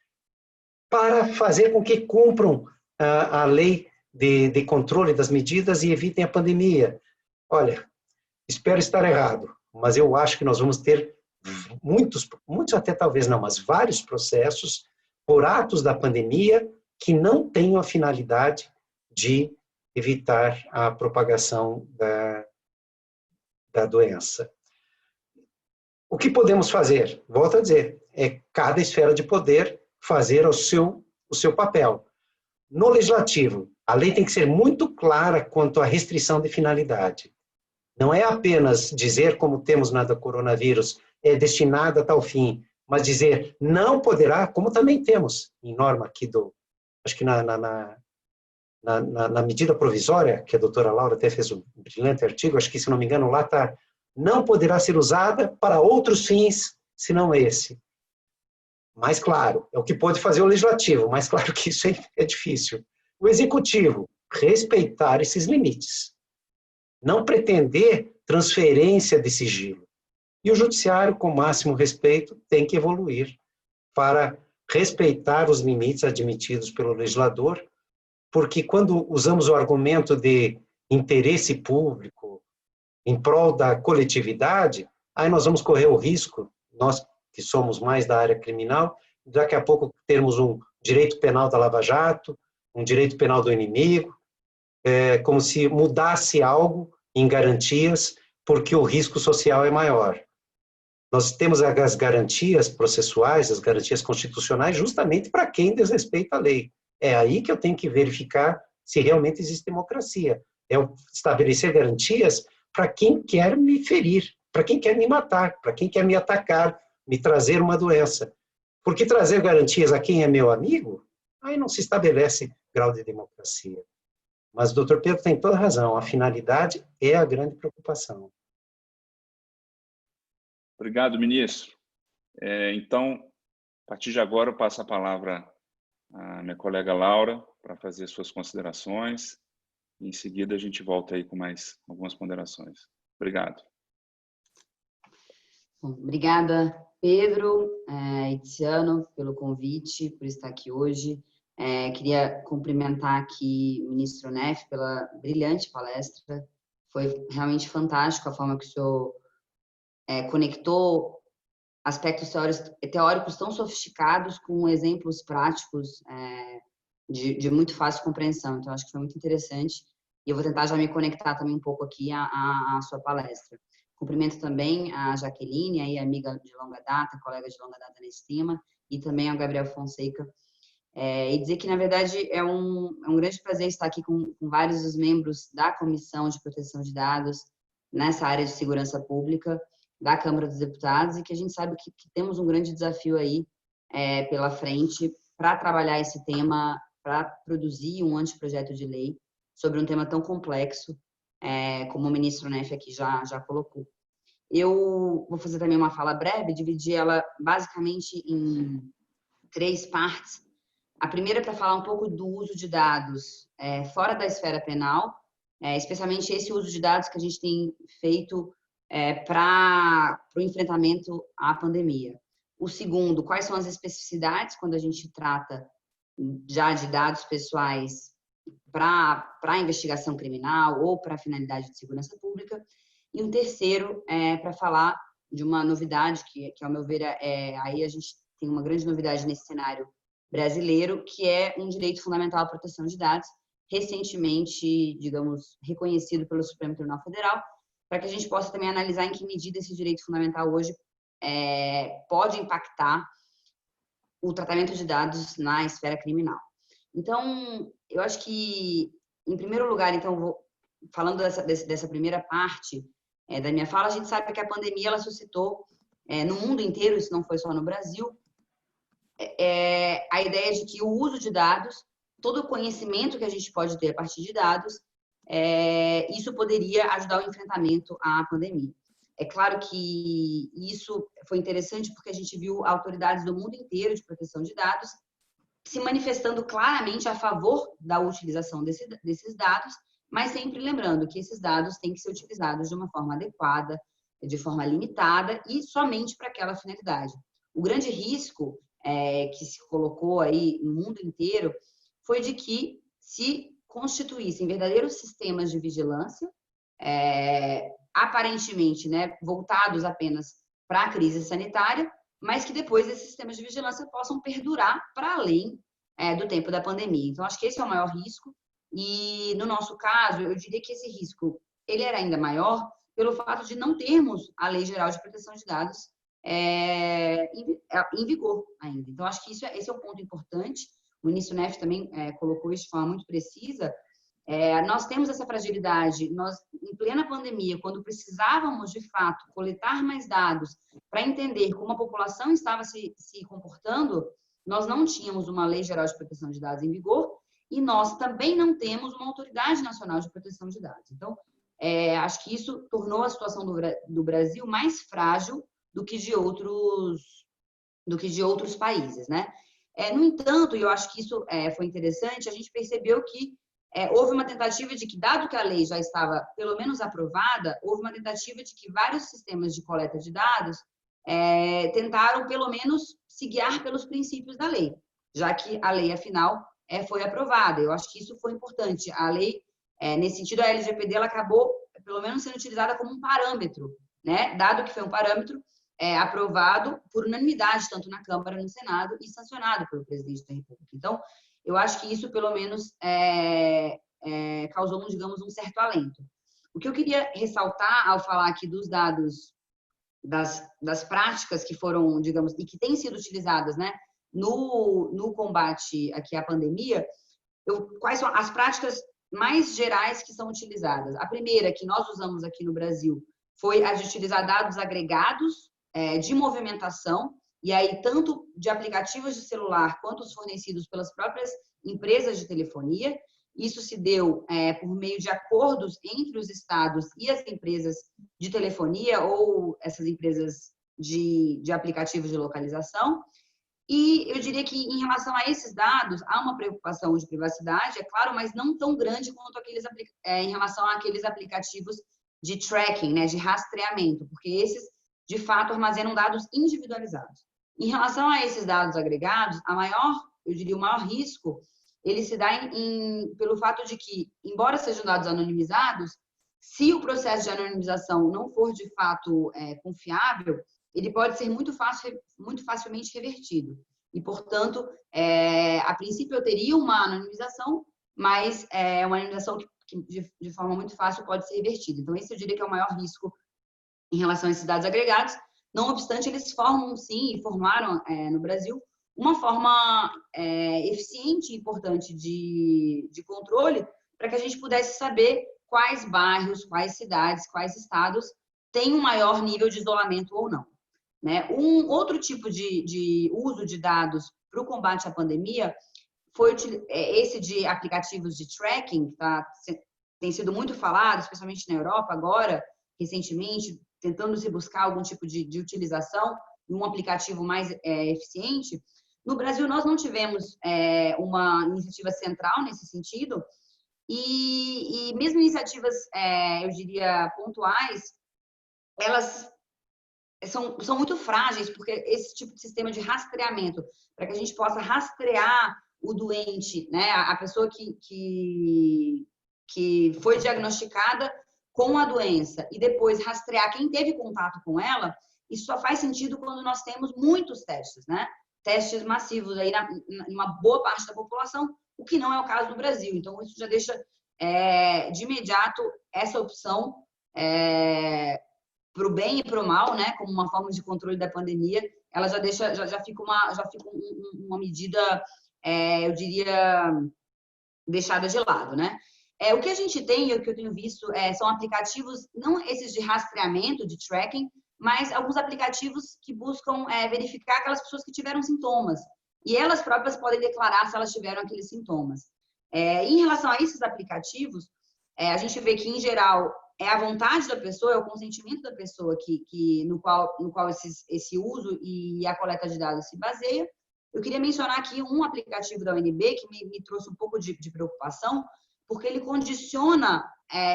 para fazer com que cumpram a lei de controle das medidas e evitem a pandemia. Olha, espero estar errado, mas eu acho que nós vamos ter muitos até talvez não, mas vários processos por atos da pandemia que não tenham a finalidade de evitar a propagação da doença. O que podemos fazer? Volto a dizer, é cada esfera de poder fazer o seu papel. No legislativo, a lei tem que ser muito clara quanto à restrição de finalidade. Não é apenas dizer, como temos na do coronavírus, é destinada a tal fim, mas dizer não poderá, como também temos em norma aqui acho que na medida provisória, que a doutora Laura até fez um brilhante artigo, acho que, se não me engano, lá está, não poderá ser usada para outros fins, senão esse. Mais claro, é o que pode fazer o legislativo, mais claro que isso é difícil. O executivo, respeitar esses limites. Não pretender transferência de sigilo. E o judiciário, com máximo respeito, tem que evoluir para respeitar os limites admitidos pelo legislador, porque quando usamos o argumento de interesse público em prol da coletividade, aí nós vamos correr o risco, nós que somos mais da área criminal, daqui a pouco termos um direito penal da Lava Jato, um direito penal do inimigo, como se mudasse algo em garantias, porque o risco social é maior. Nós temos as garantias processuais, as garantias constitucionais, justamente para quem desrespeita a lei. É aí que eu tenho que verificar se realmente existe democracia. É estabelecer garantias para quem quer me ferir, para quem quer me matar, para quem quer me atacar, me trazer uma doença. Porque trazer garantias a quem é meu amigo, aí não se estabelece grau de democracia. Mas o doutor Pedro tem toda razão, a finalidade é a grande preocupação. Obrigado, ministro. Então, a partir de agora, eu passo a palavra à minha colega Laura para fazer suas considerações. Em seguida, a gente volta aí com mais algumas ponderações. Obrigado. Obrigada, Pedro e Tiziano, pelo convite, por estar aqui hoje. Queria cumprimentar aqui o ministro Onef pela brilhante palestra. Foi realmente fantástico a forma que o senhor conectou aspectos teóricos tão sofisticados com exemplos práticos de muito fácil compreensão. Então, acho que foi muito interessante. E eu vou tentar já me conectar também um pouco aqui à sua palestra. Cumprimento também a Jaqueline, aí amiga de longa data, colega de longa data nesse tema, e também ao Gabriel Fonseca. E dizer que, na verdade, é um grande prazer estar aqui com vários dos membros da Comissão de Proteção de Dados nessa área de segurança pública da Câmara dos Deputados, e que a gente sabe que temos um grande desafio aí pela frente para trabalhar esse tema, para produzir um anteprojeto de lei sobre um tema tão complexo, como o ministro Neff aqui já colocou. Eu vou fazer também uma fala breve, dividir ela basicamente em 3 partes. A primeira é para falar um pouco do uso de dados fora da esfera penal, especialmente esse uso de dados que a gente tem feito para o enfrentamento à pandemia. O segundo, quais são as especificidades quando a gente trata já de dados pessoais para investigação criminal ou para finalidade de segurança pública. E um terceiro para falar de uma novidade que, ao meu ver, aí a gente tem uma grande novidade nesse cenário brasileiro, que é um direito fundamental à proteção de dados, recentemente, digamos, reconhecido pelo Supremo Tribunal Federal, para que a gente possa também analisar em que medida esse direito fundamental hoje pode impactar o tratamento de dados na esfera criminal. Então, eu acho que, em primeiro lugar, então, falando dessa primeira parte da minha fala, a gente sabe que a pandemia ela suscitou no mundo inteiro, isso não foi só no Brasil, a ideia de que o uso de dados, todo o conhecimento que a gente pode ter a partir de dados, isso poderia ajudar o enfrentamento à pandemia. É claro que isso foi interessante porque a gente viu autoridades do mundo inteiro de proteção de dados se manifestando claramente a favor da utilização desses dados, mas sempre lembrando que esses dados têm que ser utilizados de uma forma adequada, de forma limitada e somente para aquela finalidade. O grande risco que se colocou aí no mundo inteiro foi de que se constituíssem verdadeiros sistemas de vigilância, aparentemente, né, voltados apenas para a crise sanitária, mas que depois esses sistemas de vigilância possam perdurar para além do tempo da pandemia. Então, acho que esse é o maior risco. E, no nosso caso, eu diria que esse risco ele era ainda maior pelo fato de não termos a Lei Geral de Proteção de Dados em vigor ainda. Então, acho que esse é um ponto importante. O ministro Neff também colocou isso de forma muito precisa. Nós temos essa fragilidade. Nós, em plena pandemia, quando precisávamos, de fato, coletar mais dados para entender como a população estava se comportando, nós não tínhamos uma Lei Geral de Proteção de Dados em vigor e nós também não temos uma Autoridade Nacional de Proteção de Dados. Então, acho que isso tornou a situação do Brasil mais frágil do que de outros países, né? No entanto, e eu acho que isso foi interessante, a gente percebeu que houve uma tentativa de que, dado que a lei já estava pelo menos aprovada, houve uma tentativa de que vários sistemas de coleta de dados tentaram pelo menos se guiar pelos princípios da lei, já que a lei, afinal, foi aprovada. Eu acho que isso foi importante. A lei, nesse sentido, a LGPD ela acabou, pelo menos, sendo utilizada como um parâmetro, né? Dado que foi um parâmetro aprovado por unanimidade, tanto na Câmara, no Senado, e sancionado pelo presidente da República. Então, eu acho que isso, pelo menos, causou, digamos, um certo alento. O que eu queria ressaltar ao falar aqui dos dados, das práticas que foram, digamos, e que têm sido utilizadas, né, no combate aqui à pandemia, quais são as práticas mais gerais que são utilizadas? A primeira que nós usamos aqui no Brasil foi a de utilizar dados agregados de movimentação, e aí tanto de aplicativos de celular quanto os fornecidos pelas próprias empresas de telefonia. Isso se deu por meio de acordos entre os estados e as empresas de telefonia ou essas empresas de aplicativos de localização. E eu diria que, em relação a esses dados, há uma preocupação de privacidade, é claro, mas não tão grande quanto em relação àqueles aplicativos de tracking, né, de rastreamento, porque esses, de fato, armazenam dados individualizados. Em relação a esses dados agregados, eu diria, o maior risco, ele se dá pelo fato de que, embora sejam dados anonimizados, se o processo de anonimização não for, de fato, confiável, ele pode ser muito facilmente revertido. e, portanto, a princípio eu teria uma anonimização, mas é uma anonimização que de forma muito fácil pode ser revertida. Então, esse eu diria que é o maior risco em relação a esses dados agregados. Não obstante, eles formam, sim, e formaram no Brasil, uma forma eficiente e importante de controle para que a gente pudesse saber quais bairros, quais cidades, quais estados têm um maior nível de isolamento ou não. Né? Um outro tipo de uso de dados para o combate à pandemia foi esse de aplicativos de tracking, que tem sido muito falado, especialmente na Europa agora, recentemente, tentando se buscar algum tipo de utilização de um aplicativo mais eficiente. No Brasil, nós não tivemos uma iniciativa central nesse sentido, e mesmo iniciativas, eu diria, pontuais, elas são muito frágeis, porque esse tipo de sistema de rastreamento, para que a gente possa rastrear o doente, né, a pessoa que foi diagnosticada com a doença e depois rastrear quem teve contato com ela, isso só faz sentido quando nós temos muitos testes, né? Testes massivos aí em uma boa parte da população, o que não é o caso no Brasil. Então, isso já deixa de imediato essa opção para o bem e para o mal, né? Como uma forma de controle da pandemia, ela já fica uma medida, eu diria, deixada de lado, né? O que a gente tem, e o que eu tenho visto, são aplicativos, não esses de rastreamento, de tracking, mas alguns aplicativos que buscam verificar aquelas pessoas que tiveram sintomas. E elas próprias podem declarar se elas tiveram aqueles sintomas. Em relação a esses aplicativos, a gente vê que, em geral, é a vontade da pessoa, é o consentimento da pessoa no qual esse uso e a coleta de dados se baseia. Eu queria mencionar aqui um aplicativo da UNB que me trouxe um pouco de preocupação, porque ele condiciona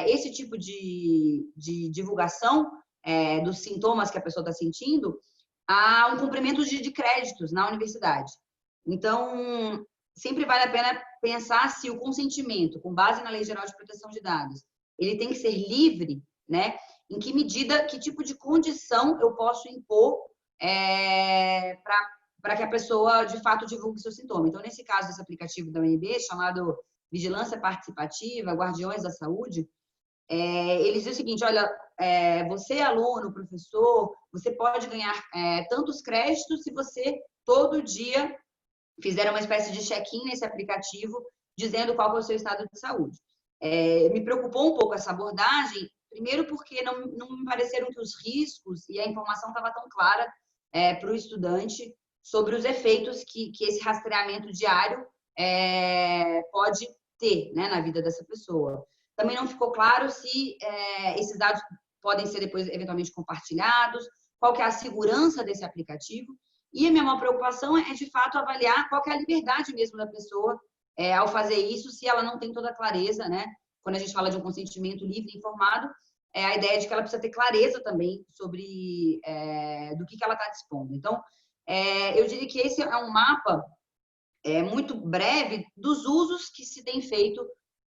esse tipo de divulgação dos sintomas que a pessoa está sentindo a um cumprimento de créditos na universidade. Então, sempre vale a pena pensar se o consentimento, com base na Lei Geral de Proteção de Dados, ele tem que ser livre, né? Em que medida, que tipo de condição eu posso impor para que a pessoa, de fato, divulgue seu sintoma. Então, nesse caso desse aplicativo da UNB, chamado Vigilância Participativa, Guardiões da Saúde, eles dizem o seguinte, olha, você, aluno, professor, você pode ganhar tantos créditos se você, todo dia, fizer uma espécie de check-in nesse aplicativo, dizendo qual é o seu estado de saúde. Me preocupou um pouco essa abordagem, primeiro porque não me pareceram que os riscos e a informação estava tão clara para o estudante sobre os efeitos que esse rastreamento diário pode ter, né, na vida dessa pessoa. Também não ficou claro se esses dados podem ser depois eventualmente compartilhados, qual que é a segurança desse aplicativo. E a minha maior preocupação é, de fato, avaliar qual que é a liberdade mesmo da pessoa ao fazer isso, se ela não tem toda a clareza, né? Quando a gente fala de um consentimento livre e informado, a ideia de que ela precisa ter clareza também sobre do que ela está dispondo. Então, eu diria que esse é um mapa muito breve dos usos que se tem feito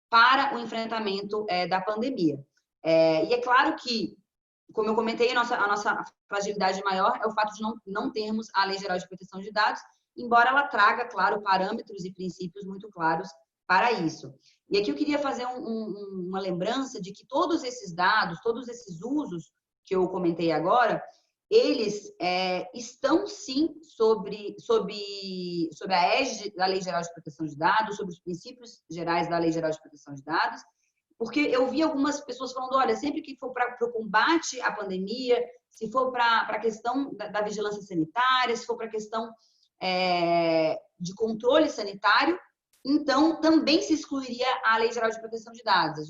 para o enfrentamento da pandemia. E é claro que, como eu comentei, a nossa fragilidade maior é o fato de não termos a Lei Geral de Proteção de Dados, embora ela traga, claro, parâmetros e princípios muito claros para isso. E aqui eu queria fazer uma lembrança de que todos esses dados, todos esses usos que eu comentei agora, eles estão, sim, sob a égide da Lei Geral de Proteção de Dados, sobre os princípios gerais da Lei Geral de Proteção de Dados, porque eu vi algumas pessoas falando, olha, sempre que for para o combate à pandemia, se for para a questão da vigilância sanitária, se for para a questão de controle sanitário, então também se excluiria a Lei Geral de Proteção de Dados.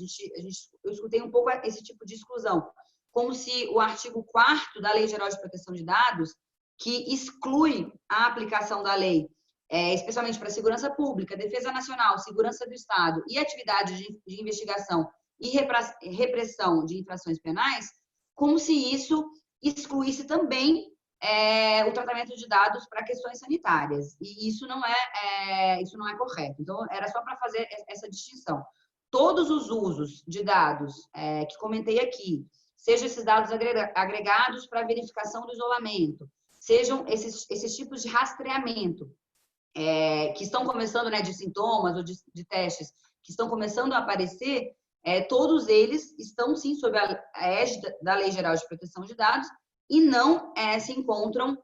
Eu escutei um pouco esse tipo de exclusão, como se o artigo 4º da Lei Geral de Proteção de Dados, que exclui a aplicação da lei, especialmente para a segurança pública, defesa nacional, segurança do Estado e atividades de investigação e repressão de infrações penais, como se isso excluísse também o tratamento de dados para questões sanitárias. E isso não é correto. Então, era só para fazer essa distinção. Todos os usos de dados que comentei aqui, sejam esses dados agregados para verificação do isolamento, sejam esses tipos de rastreamento que estão começando, né, de sintomas ou de testes, que estão começando a aparecer, todos eles estão, sim, sob a égide da Lei Geral de Proteção de Dados e não se encontram,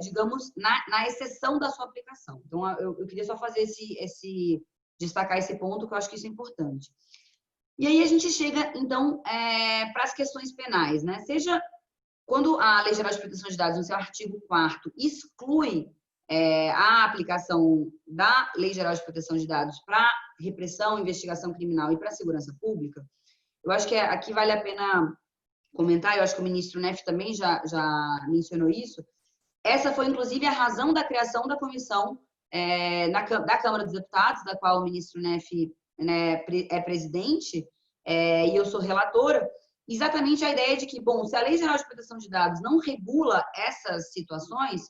digamos, na exceção da sua aplicação. Então, eu queria só fazer destacar esse ponto, que eu acho que isso é importante. E aí a gente chega, então, para as questões penais, né? Seja quando a Lei Geral de Proteção de Dados, no seu artigo 4º, exclui a aplicação da Lei Geral de Proteção de Dados para repressão, investigação criminal e para a segurança pública, eu acho que aqui vale a pena comentar, eu acho que o ministro Neff também já mencionou isso. Essa foi, inclusive, a razão da criação da comissão da Câmara dos Deputados, da qual o ministro Neff, né, é presidente, e eu sou relatora, exatamente a ideia de que, bom, se a Lei Geral de Proteção de Dados não regula essas situações,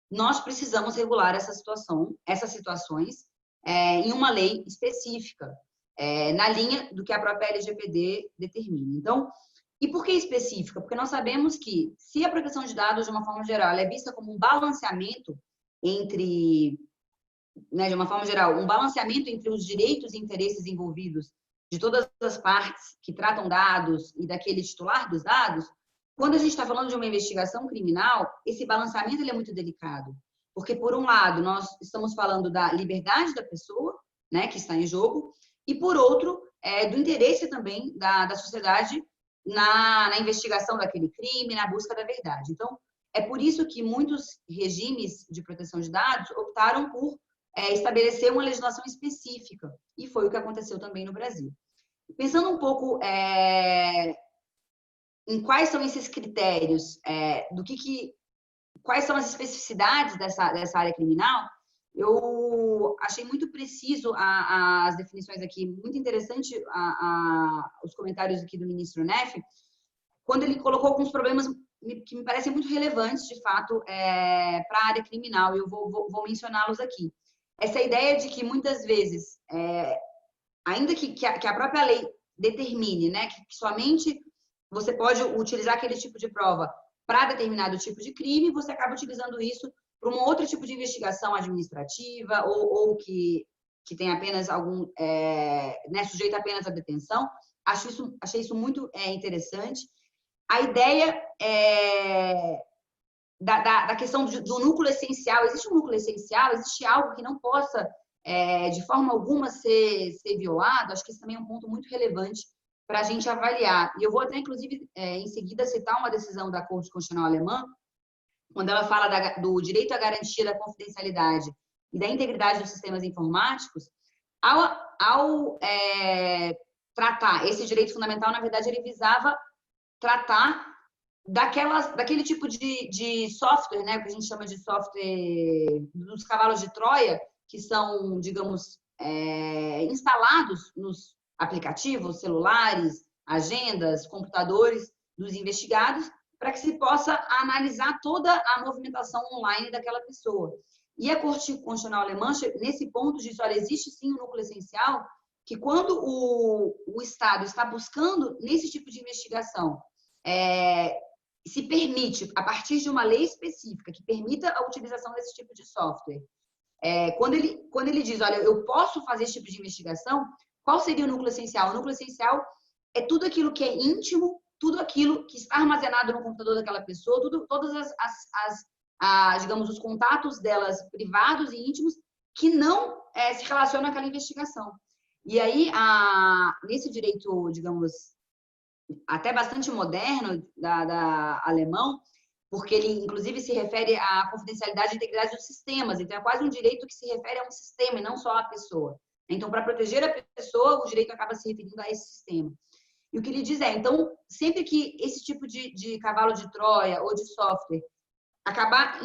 nós precisamos regular essas situações em uma lei específica, na linha do que a própria LGPD determina. Então, e por que específica? Porque nós sabemos que, se a proteção de dados, de uma forma geral, é vista como um balanceamento entre, né, de uma forma geral, um balanceamento entre os direitos e interesses envolvidos de todas as partes que tratam dados e daquele titular dos dados, quando a gente está falando de uma investigação criminal, esse balanceamento ele é muito delicado. Porque, por um lado, nós estamos falando da liberdade da pessoa, né, que está em jogo, e, por outro, do interesse também da sociedade na investigação daquele crime, na busca da verdade. Então, é por isso que muitos regimes de proteção de dados optaram por estabelecer uma legislação específica, e foi o que aconteceu também no Brasil. Pensando um pouco em quais são esses critérios, quais são as especificidades dessa área criminal, eu achei muito preciso as definições aqui, muito interessante os comentários aqui do ministro Neff, quando ele colocou alguns problemas que me parecem muito relevantes, de fato, para a área criminal, e eu vou mencioná-los aqui. Essa ideia de que, muitas vezes, ainda que a própria lei determine, né, que somente você pode utilizar aquele tipo de prova para determinado tipo de crime, você acaba utilizando isso para um outro tipo de investigação administrativa ou que tem apenas né, sujeito apenas à detenção. Achei isso muito interessante. A ideia da questão do núcleo essencial. Existe um núcleo essencial? Existe algo que não possa, de forma alguma, ser violado? Acho que isso também é um ponto muito relevante para a gente avaliar. E eu vou até, inclusive, em seguida, citar uma decisão da Corte Constitucional Alemã, quando ela fala do direito à garantia da confidencialidade e da integridade dos sistemas informáticos. Ao tratar esse direito fundamental, na verdade, ele visava tratar daquele tipo de software, né, que a gente chama de software dos cavalos de Troia, que são, digamos, instalados nos aplicativos, celulares, agendas, computadores dos investigados, para que se possa analisar toda a movimentação online daquela pessoa. E a Corte Constitucional Alemã, nesse ponto, diz, olha, existe sim um núcleo essencial, que quando o Estado está buscando, nesse tipo de investigação, se permite, a partir de uma lei específica que permita a utilização desse tipo de software, quando ele diz, olha, eu posso fazer esse tipo de investigação, qual seria o núcleo essencial? O núcleo essencial é tudo aquilo que é íntimo, tudo aquilo que está armazenado no computador daquela pessoa, todas digamos, os contatos delas privados e íntimos que não se relacionam àquela investigação. E aí, nesse direito, digamos, até bastante moderno da alemão, porque ele, inclusive, se refere à confidencialidade e integridade dos sistemas. Então, é quase um direito que se refere a um sistema e não só à pessoa. Então, para proteger a pessoa, o direito acaba se referindo a esse sistema. E o que ele diz então, sempre que esse tipo de cavalo de Troia ou de software acabar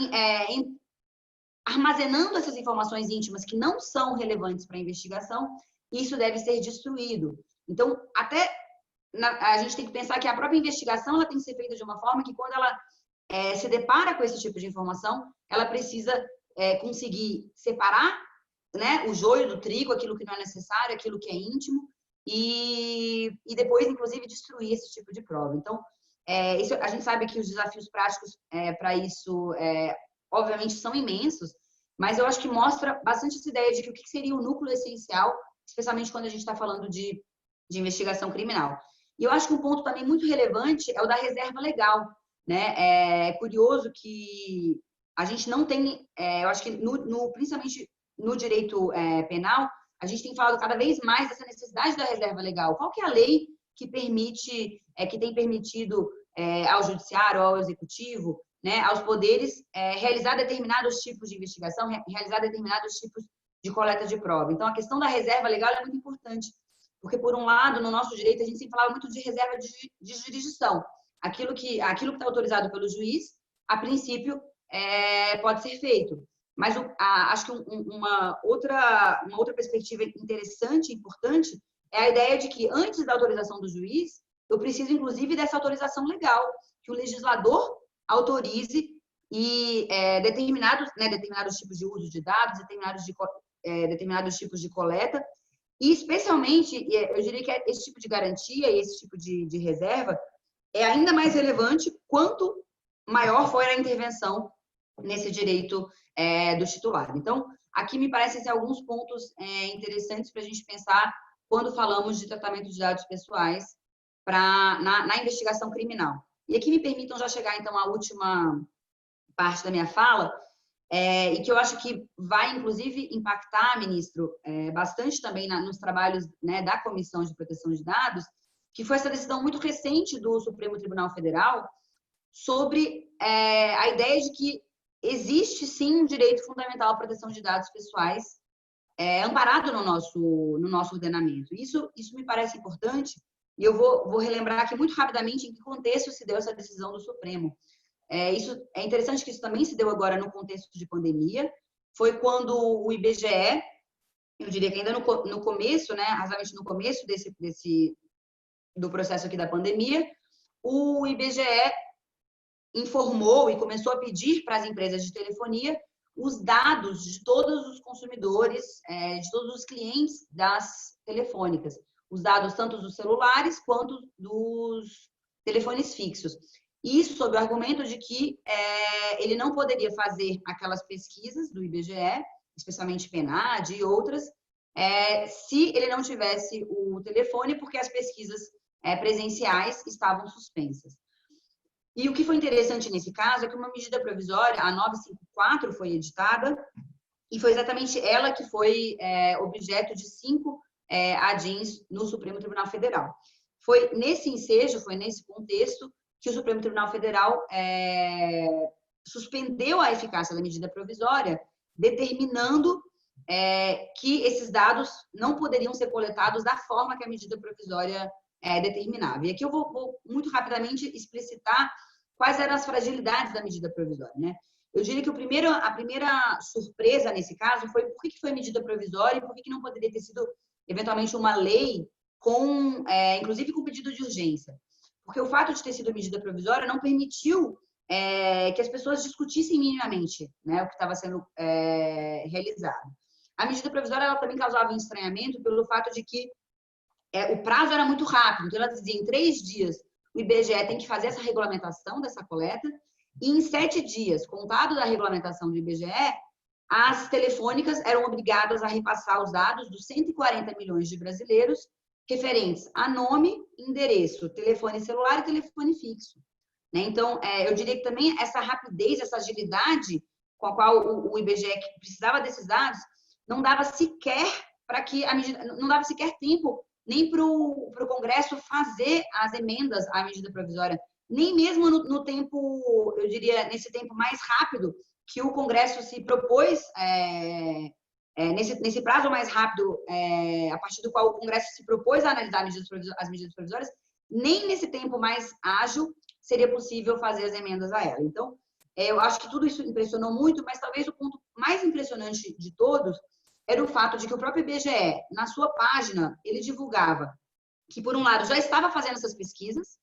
armazenando essas informações íntimas que não são relevantes para a investigação, isso deve ser destruído. Então, a gente tem que pensar que a própria investigação ela tem que ser feita de uma forma que, quando ela se depara com esse tipo de informação, ela precisa conseguir separar, né, o joio do trigo, aquilo que não é necessário, aquilo que é íntimo, e depois, inclusive, destruir esse tipo de prova. Então, a gente sabe que os desafios práticos para isso, obviamente, são imensos, mas eu acho que mostra bastante essa ideia de que o que seria o núcleo essencial, especialmente quando a gente está falando de investigação criminal. E eu acho que um ponto também muito relevante é o da reserva legal, né? É curioso que a gente não tem, eu acho que principalmente no direito penal, a gente tem falado cada vez mais dessa necessidade da reserva legal. Qual que é a lei que permite, que tem permitido ao judiciário, ao executivo, né, aos poderes, realizar determinados tipos de investigação, realizar determinados tipos de coleta de prova. Então, a questão da reserva legal é muito importante, porque, por um lado, no nosso direito, a gente sempre falava muito de reserva de jurisdição. Aquilo que está autorizado pelo juiz, a princípio, pode ser feito. Mas acho que uma outra perspectiva interessante e importante é a ideia de que, antes da autorização do juiz, eu preciso, inclusive, dessa autorização legal, que o legislador autorize e determinados tipos de uso de dados, determinados tipos de coleta, e, especialmente, eu diria que esse tipo de garantia e esse tipo de reserva é ainda mais relevante quanto maior for a intervenção nesse direito do titular. Então, aqui me parecem ser alguns pontos interessantes para a gente pensar quando falamos de tratamento de dados pessoais na investigação criminal. E aqui me permitam já chegar, então, à última parte da minha fala, e que eu acho que vai, inclusive, impactar, ministro, bastante também nos trabalhos, né, da Comissão de Proteção de Dados, que foi essa decisão muito recente do Supremo Tribunal Federal sobre a ideia de que existe, sim, um direito fundamental à proteção de dados pessoais amparado no nosso ordenamento. Isso me parece importante, e eu vou relembrar aqui muito rapidamente em que contexto se deu essa decisão do Supremo. Isso é interessante que isso também se deu agora no contexto de pandemia. Foi quando o IBGE, eu diria que ainda no começo, né, razoavelmente no começo do processo aqui da pandemia, o IBGE informou e começou a pedir para as empresas de telefonia os dados de todos os consumidores, de todos os clientes das telefônicas. Os dados tanto dos celulares quanto dos telefones fixos. Isso sob o argumento de que ele não poderia fazer aquelas pesquisas do IBGE, especialmente PNAD e outras, se ele não tivesse o telefone, porque as pesquisas presenciais estavam suspensas. E o que foi interessante nesse caso é que uma medida provisória, a 954, foi editada, e foi exatamente ela que foi objeto de 5 ADINs no Supremo Tribunal Federal. Foi nesse ensejo, foi nesse contexto, que o Supremo Tribunal Federal suspendeu a eficácia da medida provisória, determinando que esses dados não poderiam ser coletados da forma que a medida provisória determinava. E aqui eu vou muito rapidamente explicitar quais eram as fragilidades da medida provisória, né? Eu diria que a primeira surpresa nesse caso foi por que foi medida provisória e por que não poderia ter sido, eventualmente, uma lei inclusive com pedido de urgência. Porque o fato de ter sido medida provisória não permitiu que as pessoas discutissem minimamente, né, o que estava sendo realizado. A medida provisória ela também causava um estranhamento pelo fato de que o prazo era muito rápido. Então, ela dizia, em 3 dias, o IBGE tem que fazer essa regulamentação dessa coleta, e em 7 dias, contado da regulamentação do IBGE, as telefônicas eram obrigadas a repassar os dados dos 140 milhões de brasileiros referentes a nome, endereço, telefone celular e telefone fixo. Né? Então, eu diria que também essa rapidez, essa agilidade com a qual o IBGE precisava desses dados, não dava sequer não dava sequer tempo nem para o Congresso fazer as emendas à medida provisória, nem mesmo no tempo, eu diria, nesse tempo mais rápido que o Congresso se propôs, nesse prazo mais rápido, a partir do qual o Congresso se propôs a analisar as medidas provisórias, nem nesse tempo mais ágil seria possível fazer as emendas a ela. Então, eu acho que tudo isso impressionou muito, mas talvez o ponto mais impressionante de todos era o fato de que o próprio IBGE, na sua página, ele divulgava que, por um lado, já estava fazendo essas pesquisas,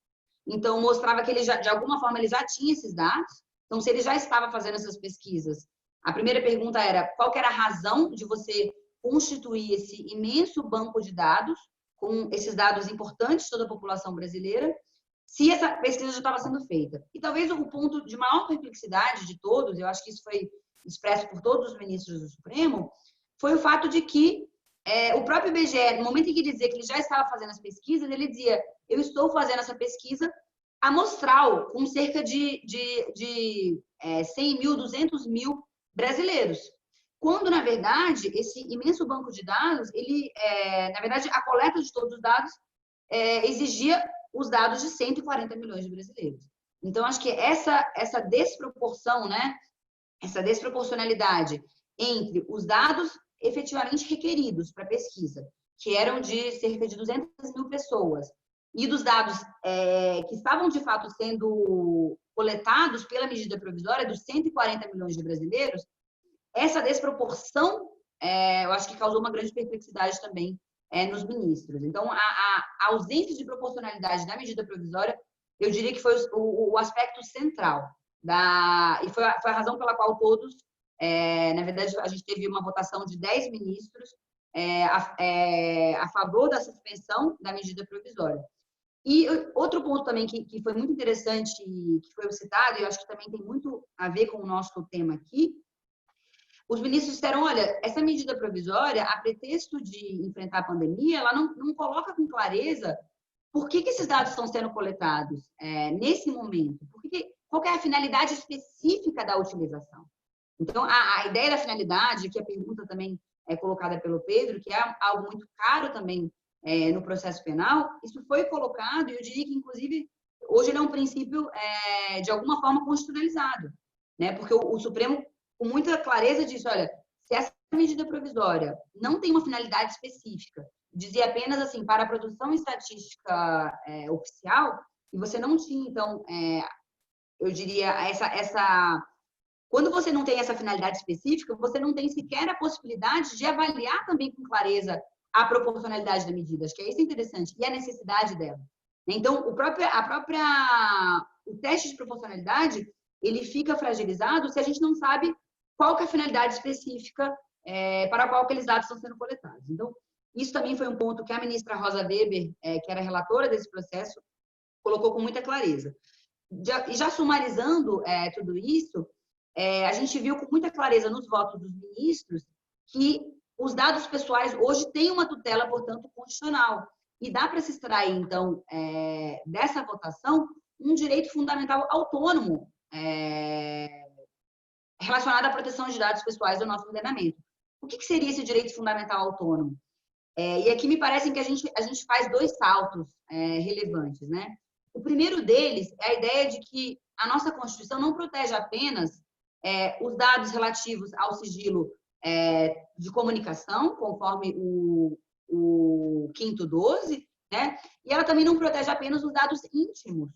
então mostrava que ele de alguma forma, ele já tinha esses dados. Então, se ele já estava fazendo essas pesquisas, a primeira pergunta era qual que era a razão de você constituir esse imenso banco de dados, com esses dados importantes de toda a população brasileira, se essa pesquisa já estava sendo feita. E talvez o ponto de maior perplexidade de todos, eu acho que isso foi expresso por todos os ministros do Supremo, foi o fato de que o próprio IBGE, no momento em que dizia que ele já estava fazendo as pesquisas, ele dizia, eu estou fazendo essa pesquisa amostral, com cerca de 100 mil, 200 mil brasileiros. Quando, na verdade, esse imenso banco de dados, na verdade, a coleta de todos os dados exigia os dados de 140 milhões de brasileiros. Então, acho que essa desproporção, né, essa desproporcionalidade entre os dados efetivamente requeridos para pesquisa, que eram de cerca de 200 mil pessoas, e dos dados que estavam, de fato, sendo coletados pela medida provisória dos 140 milhões de brasileiros, essa desproporção, eu acho que causou uma grande perplexidade também nos ministros. Então, a ausência de proporcionalidade da medida provisória, eu diria que foi o aspecto central, e foi a razão pela qual todos, na verdade, a gente teve uma votação de 10 ministros a favor da suspensão da medida provisória. E outro ponto também que foi muito interessante, que foi citado, e eu acho que também tem muito a ver com o nosso tema aqui, os ministros disseram, olha, essa medida provisória, a pretexto de enfrentar a pandemia, ela não coloca com clareza por que esses dados estão sendo coletados nesse momento, qual é a finalidade específica da utilização. Então, a ideia da finalidade, que a pergunta também é colocada pelo Pedro, que é algo muito caro também no processo penal, isso foi colocado, e eu diria que, inclusive, hoje ele é um princípio, de alguma forma, constitucionalizado, né? Porque o Supremo, com muita clareza, disse, olha, se essa medida provisória não tem uma finalidade específica, dizia apenas assim, para a produção estatística oficial, e você não tinha, então, eu diria, quando você não tem essa finalidade específica, você não tem sequer a possibilidade de avaliar também com clareza a proporcionalidade da medida. Acho que isso é interessante. E a necessidade dela. Então, o teste de proporcionalidade, ele fica fragilizado se a gente não sabe qual que é a finalidade específica para a qual aqueles dados estão sendo coletados. Então, isso também foi um ponto que a ministra Rosa Weber, que era relatora desse processo, colocou com muita clareza. E já sumarizando tudo isso, a gente viu com muita clareza nos votos dos ministros que os dados pessoais hoje têm uma tutela, portanto, constitucional. E dá para se extrair, então, dessa votação, um direito fundamental autônomo relacionado à proteção de dados pessoais do nosso ordenamento. O que seria esse direito fundamental autônomo? E aqui me parece que a gente faz dois saltos relevantes, né? O primeiro deles é a ideia de que a nossa Constituição não protege apenas os dados relativos ao sigilo de comunicação, conforme o 5º 12, né? E ela também não protege apenas os dados íntimos,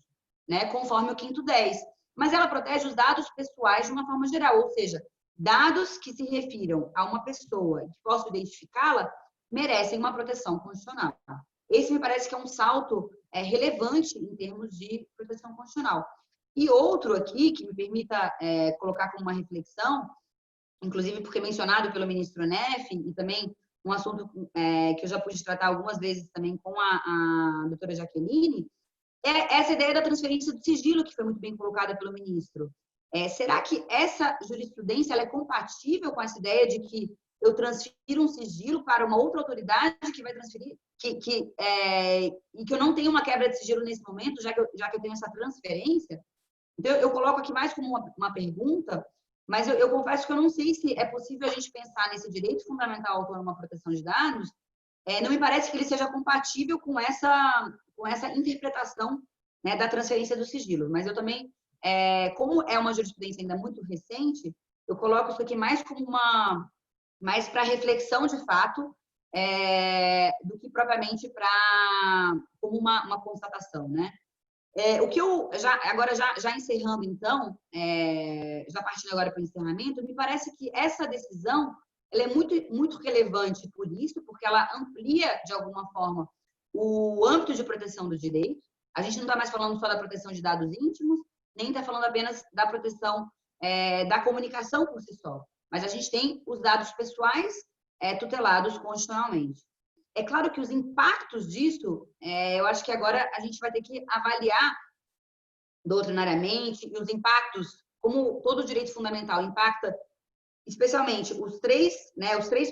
né? Conforme o 5º 10. Mas ela protege os dados pessoais de uma forma geral, ou seja, dados que se refiram a uma pessoa e que possam identificá-la merecem uma proteção constitucional. Esse me parece que é um salto relevante em termos de proteção constitucional. E outro aqui, que me permita colocar como uma reflexão, inclusive porque mencionado pelo ministro Neff, e também um assunto que eu já pude tratar algumas vezes também com a doutora Jaqueline, é essa ideia da transferência do sigilo, que foi muito bem colocada pelo ministro. Será que essa jurisprudência ela é compatível com essa ideia de que eu transfiro um sigilo para uma outra autoridade que vai transferir, e que eu não tenho uma quebra de sigilo nesse momento, já que eu tenho essa transferência? Então, eu coloco aqui mais como uma pergunta, mas eu confesso que eu não sei se é possível a gente pensar nesse direito fundamental autônomo à proteção de dados. Não me parece que ele seja compatível com essa interpretação, né, da transferência do sigilo. Mas eu também, como é uma jurisprudência ainda muito recente, eu coloco isso aqui mais como mais para reflexão de fato, do que propriamente como uma constatação, né? O que eu, agora já encerrando então, já partindo agora para o encerramento, me parece que essa decisão ela é muito, muito relevante por isso, porque ela amplia, de alguma forma, o âmbito de proteção do direito. A gente não está mais falando só da proteção de dados íntimos, nem está falando apenas da proteção da comunicação por si só, mas a gente tem os dados pessoais tutelados constitucionalmente. É claro que os impactos disso, eu acho que agora a gente vai ter que avaliar doutrinariamente, e os impactos, como todo direito fundamental impacta especialmente os três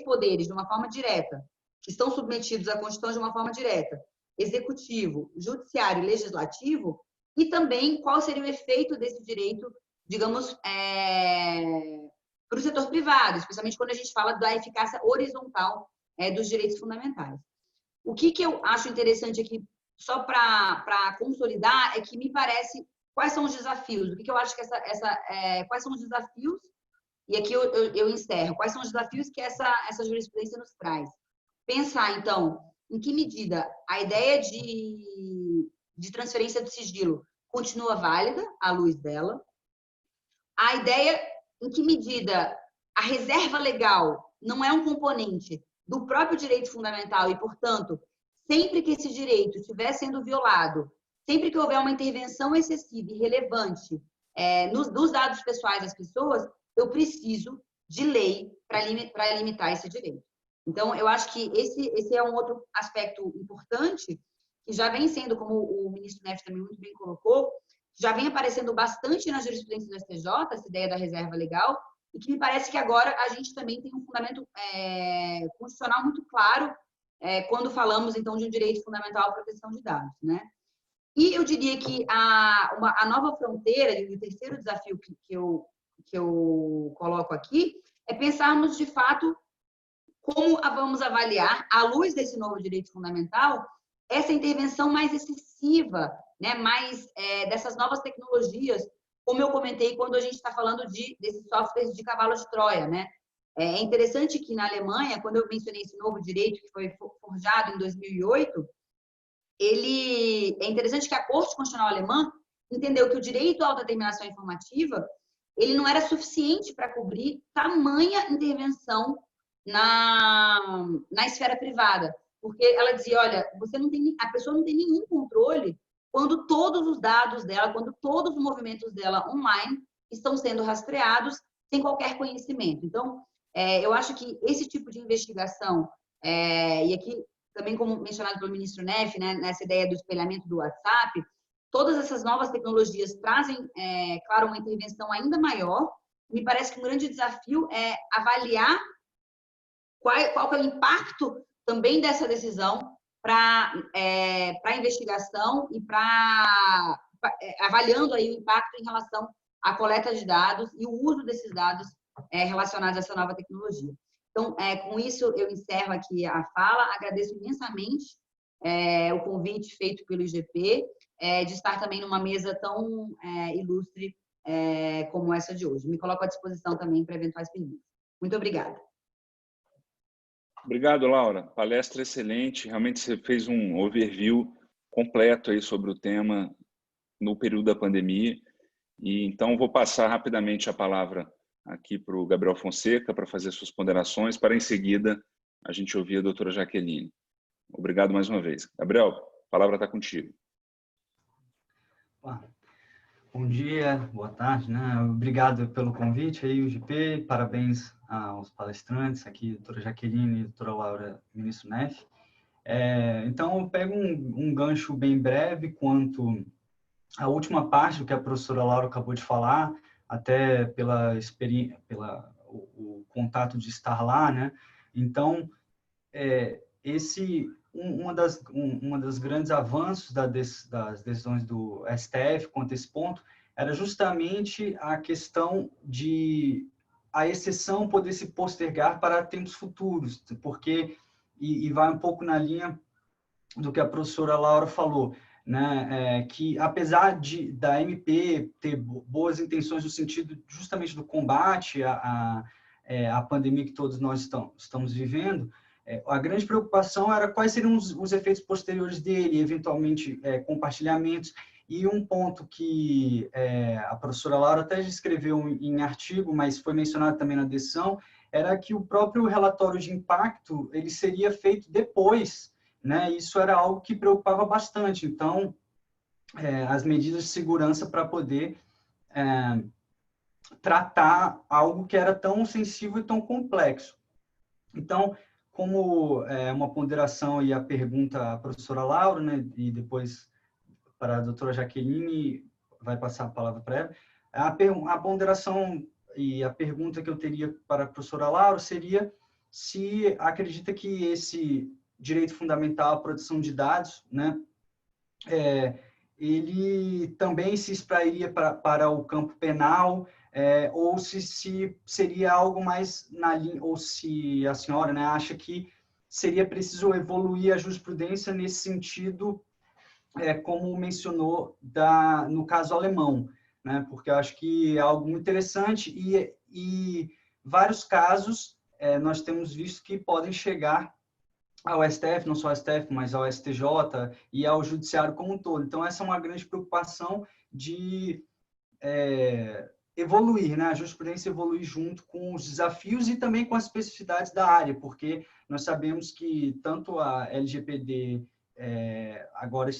poderes de uma forma direta, que estão submetidos à Constituição de uma forma direta, executivo, judiciário e legislativo, e também qual seria o efeito desse direito, digamos, para o setor privado, especialmente quando a gente fala da eficácia horizontal dos direitos fundamentais. O que eu acho interessante aqui, só para consolidar, é que me parece quais são os desafios. O que eu acho que quais são os desafios, e aqui eu encerro, quais são os desafios que essa jurisprudência nos traz. Pensar, então, em que medida a ideia de transferência do sigilo continua válida à luz dela, a ideia em que medida a reserva legal não é um componente do próprio direito fundamental e, portanto, sempre que esse direito estiver sendo violado, sempre que houver uma intervenção excessiva e relevante nos dados pessoais das pessoas, eu preciso de lei para limitar esse direito. Então, eu acho que esse é um outro aspecto importante, que já vem sendo, como o ministro Neff também muito bem colocou, já vem aparecendo bastante na jurisprudência do STJ, essa ideia da reserva legal, e que me parece que agora a gente também tem um fundamento constitucional muito claro quando falamos, então, de um direito fundamental à proteção de dados, né? E eu diria que a nova fronteira, e o terceiro desafio que eu coloco aqui, é pensarmos, de fato, como vamos avaliar, à luz desse novo direito fundamental, essa intervenção mais excessiva, né, mais dessas novas tecnologias, como eu comentei quando a gente está falando desses softwares de cavalo de Troia, né? É interessante que na Alemanha, quando eu mencionei esse novo direito que foi forjado em 2008, é interessante que a Corte Constitucional Alemã entendeu que o direito à autodeterminação informativa ele não era suficiente para cobrir tamanha intervenção na esfera privada, porque ela dizia, olha, a pessoa não tem nenhum controle quando todos os dados dela, quando todos os movimentos dela online estão sendo rastreados sem qualquer conhecimento. Então, eu acho que esse tipo de investigação, e aqui também como mencionado pelo ministro Neff, né, nessa ideia do espelhamento do WhatsApp, todas essas novas tecnologias trazem, claro, uma intervenção ainda maior. Me parece que um grande desafio é avaliar qual é o impacto também dessa decisão para a investigação e avaliando aí o impacto em relação à coleta de dados e o uso desses dados relacionados a essa nova tecnologia. Então, com isso, eu encerro aqui a fala. Agradeço imensamente o convite feito pelo IGP, de estar também numa mesa tão ilustre como essa de hoje. Me coloco à disposição também para eventuais perguntas. Muito obrigada. Obrigado, Laura. Palestra excelente. Realmente você fez um overview completo aí sobre o tema no período da pandemia. E então vou passar rapidamente a palavra aqui para o Gabriel Fonseca para fazer suas ponderações, para em seguida a gente ouvir a doutora Jaqueline. Obrigado mais uma vez. Gabriel, a palavra está contigo. Bom dia, boa tarde, né? Obrigado pelo convite aí, UGP, parabéns aos palestrantes aqui, doutora Jaqueline e doutora Laura, ministro Neff. Então, eu pego um gancho bem breve quanto à última parte do que a professora Laura acabou de falar, até pela experiência, o contato de estar lá, né? Então, uma das grandes avanços das decisões do STF quanto a esse ponto era justamente a questão de a exceção poder se postergar para tempos futuros, porque, e vai um pouco na linha do que a professora Laura falou, né, que apesar da MP ter boas intenções no sentido justamente do combate à pandemia que todos nós estamos vivendo, a grande preocupação era quais seriam os efeitos posteriores dele, eventualmente compartilhamentos. E um ponto que a professora Laura até já escreveu em artigo, mas foi mencionado também na decisão, era que o próprio relatório de impacto ele seria feito depois, né? Isso era algo que preocupava bastante. Então, as medidas de segurança para poder tratar algo que era tão sensível e tão complexo. Então, como uma ponderação e a pergunta à professora Laura, né, e depois para a doutora Jaqueline, vai passar a palavra para ela, a ponderação e a pergunta que eu teria para a professora Laura seria se acredita que esse direito fundamental à proteção de dados, né, ele também se esprairia para o campo penal, ou se seria algo mais na linha, ou se a senhora, né, acha que seria preciso evoluir a jurisprudência nesse sentido, como mencionou no caso alemão, né, porque eu acho que é algo muito interessante e vários casos nós temos visto que podem chegar ao STF, não só ao STF, mas ao STJ e ao Judiciário como um todo. Então, essa é uma grande preocupação de evoluir, né? A jurisprudência evoluir junto com os desafios e também com as especificidades da área, porque nós sabemos que tanto a LGPD, agora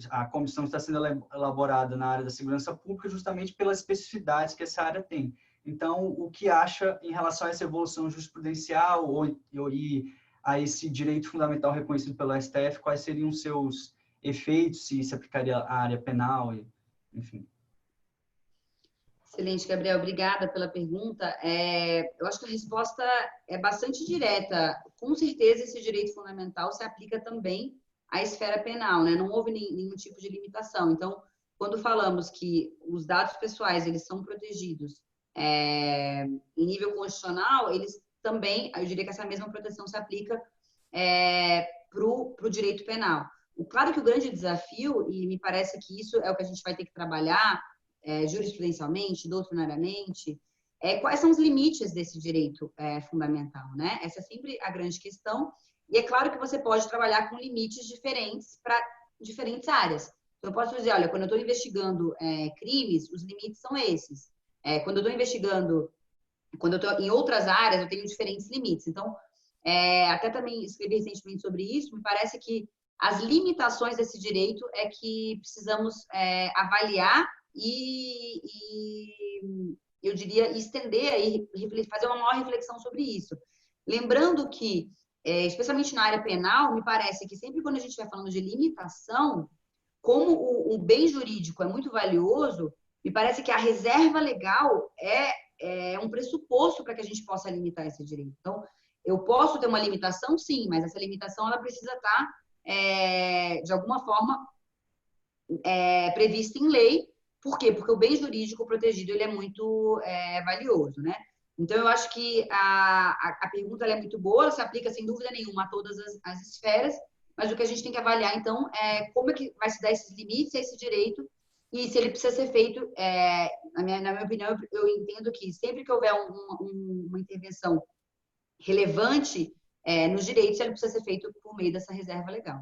a comissão está sendo elaborada na área da segurança pública justamente pelas especificidades que essa área tem. Então, o que acha em relação a essa evolução jurisprudencial e a esse direito fundamental reconhecido pelo STF, quais seriam os seus efeitos, se aplicaria à área penal, enfim. Excelente, Gabriel. Obrigada pela pergunta. Eu acho que a resposta é bastante direta. Com certeza, esse direito fundamental se aplica também à esfera penal, né? Não houve nenhum tipo de limitação. Então, quando falamos que os dados pessoais eles são protegidos em nível constitucional, eles também, eu diria que essa mesma proteção se aplica para o direito penal. Claro que o grande desafio, e me parece que isso é o que a gente vai ter que trabalhar jurisprudencialmente, doutrinariamente, quais são os limites desse direito fundamental, né? Essa é sempre a grande questão. E é claro que você pode trabalhar com limites diferentes para diferentes áreas. Então, eu posso dizer, olha, quando eu estou investigando crimes, os limites são esses. Quando eu estou investigando, quando eu estou em outras áreas, eu tenho diferentes limites. Então, até também escrevi recentemente sobre isso, me parece que as limitações desse direito é que precisamos avaliar e eu diria, estender e fazer uma maior reflexão sobre isso. Lembrando que, especialmente na área penal, me parece que sempre quando a gente estiver falando de limitação, como o bem jurídico é muito valioso, me parece que a reserva legal é um pressuposto para que a gente possa limitar esse direito. Então, eu posso ter uma limitação, sim, mas essa limitação ela precisa estar, de alguma forma, prevista em lei. Por quê? Porque o bem jurídico protegido ele é muito valioso, né? Então, eu acho que a pergunta ela é muito boa, ela se aplica, sem dúvida nenhuma, a todas as esferas, mas o que a gente tem que avaliar, então, é como é que vai se dar esses limites a esse direito e se ele precisa ser feito, na minha opinião, eu entendo que sempre que houver uma intervenção relevante nos direitos, ele precisa ser feito por meio dessa reserva legal.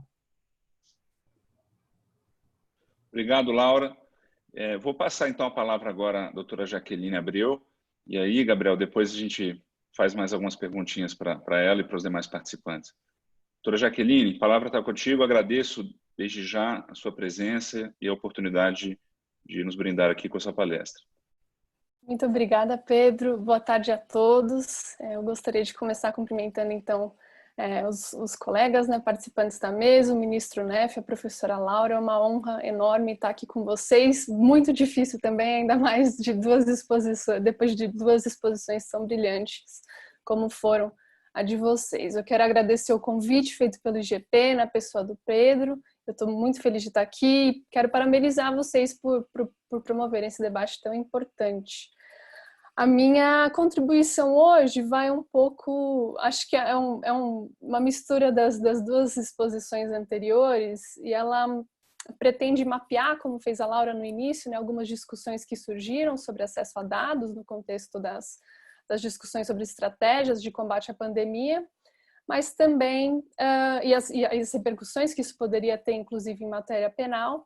Obrigado, Laura. Vou passar, então, a palavra agora à doutora Jaqueline Abreu. E aí, Gabriel, depois a gente faz mais algumas perguntinhas para ela e para os demais participantes. Doutora Jaqueline, a palavra está contigo. Agradeço desde já a sua presença e a oportunidade de nos brindar aqui com a sua palestra. Muito obrigada, Pedro. Boa tarde a todos. Eu gostaria de começar cumprimentando, então, os colegas, né, participantes da mesa, o ministro Neff, a professora Laura. É uma honra enorme estar aqui com vocês. Muito difícil também, ainda mais depois de duas exposições tão brilhantes como foram a de vocês. Eu quero agradecer o convite feito pelo IGP, na pessoa do Pedro. Eu estou muito feliz de estar aqui. Quero parabenizar vocês por promoverem esse debate tão importante. A minha contribuição hoje vai um pouco, acho que uma mistura das duas exposições anteriores, e ela pretende mapear, como fez a Laura no início, né, algumas discussões que surgiram sobre acesso a dados no contexto das discussões sobre estratégias de combate à pandemia, mas também e as repercussões que isso poderia ter, inclusive, em matéria penal.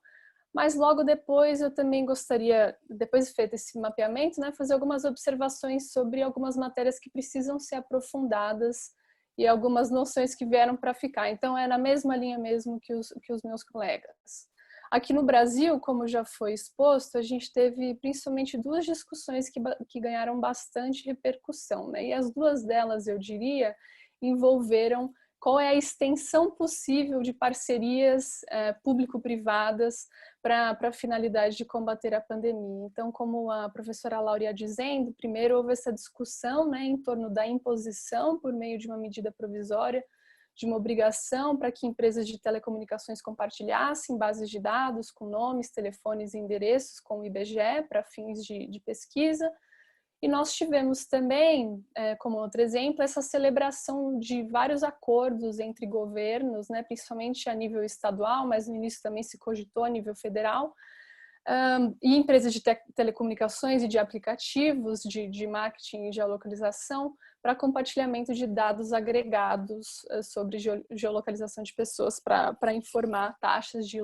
Mas logo depois eu também gostaria, depois de feito esse mapeamento, né, fazer algumas observações sobre algumas matérias que precisam ser aprofundadas e algumas noções que vieram para ficar. Então é na mesma linha mesmo que os meus colegas. Aqui no Brasil, como já foi exposto, a gente teve principalmente duas discussões que ganharam bastante repercussão, né? E as duas delas, eu diria, envolveram qual é a extensão possível de parcerias público-privadas para a finalidade de combater a pandemia. Então, como a professora Laura ia dizendo, primeiro houve essa discussão, né, em torno da imposição por meio de uma medida provisória, de uma obrigação para que empresas de telecomunicações compartilhassem bases de dados com nomes, telefones e endereços com o IBGE para fins de pesquisa. E nós tivemos também, como outro exemplo, essa celebração de vários acordos entre governos, né, principalmente a nível estadual, mas no início também se cogitou a nível federal, e empresas de telecomunicações e de aplicativos de marketing e geolocalização para compartilhamento de dados agregados sobre geolocalização de pessoas para informar taxas de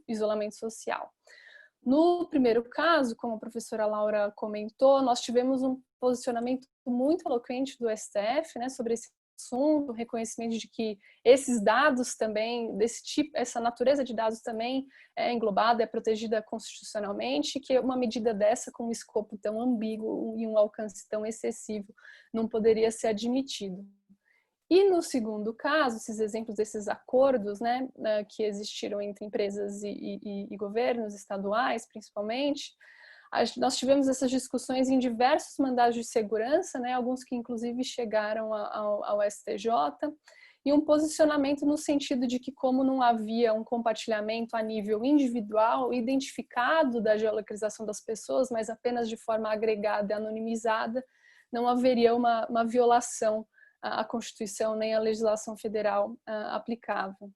isolamento social. No primeiro caso, como a professora Laura comentou, nós tivemos um posicionamento muito eloquente do STF, né, sobre esse assunto, reconhecimento de que esses dados também, desse tipo, essa natureza de dados também é englobada, é protegida constitucionalmente, que uma medida dessa com um escopo tão ambíguo e um alcance tão excessivo não poderia ser admitido. E no segundo caso, esses exemplos desses acordos, né, que existiram entre empresas e governos estaduais, principalmente, nós tivemos essas discussões em diversos mandados de segurança, né, alguns que inclusive chegaram ao STJ, e um posicionamento no sentido de que, como não havia um compartilhamento a nível individual, identificado da geolocalização das pessoas, mas apenas de forma agregada e anonimizada, não haveria uma violação à Constituição nem à legislação federal aplicável.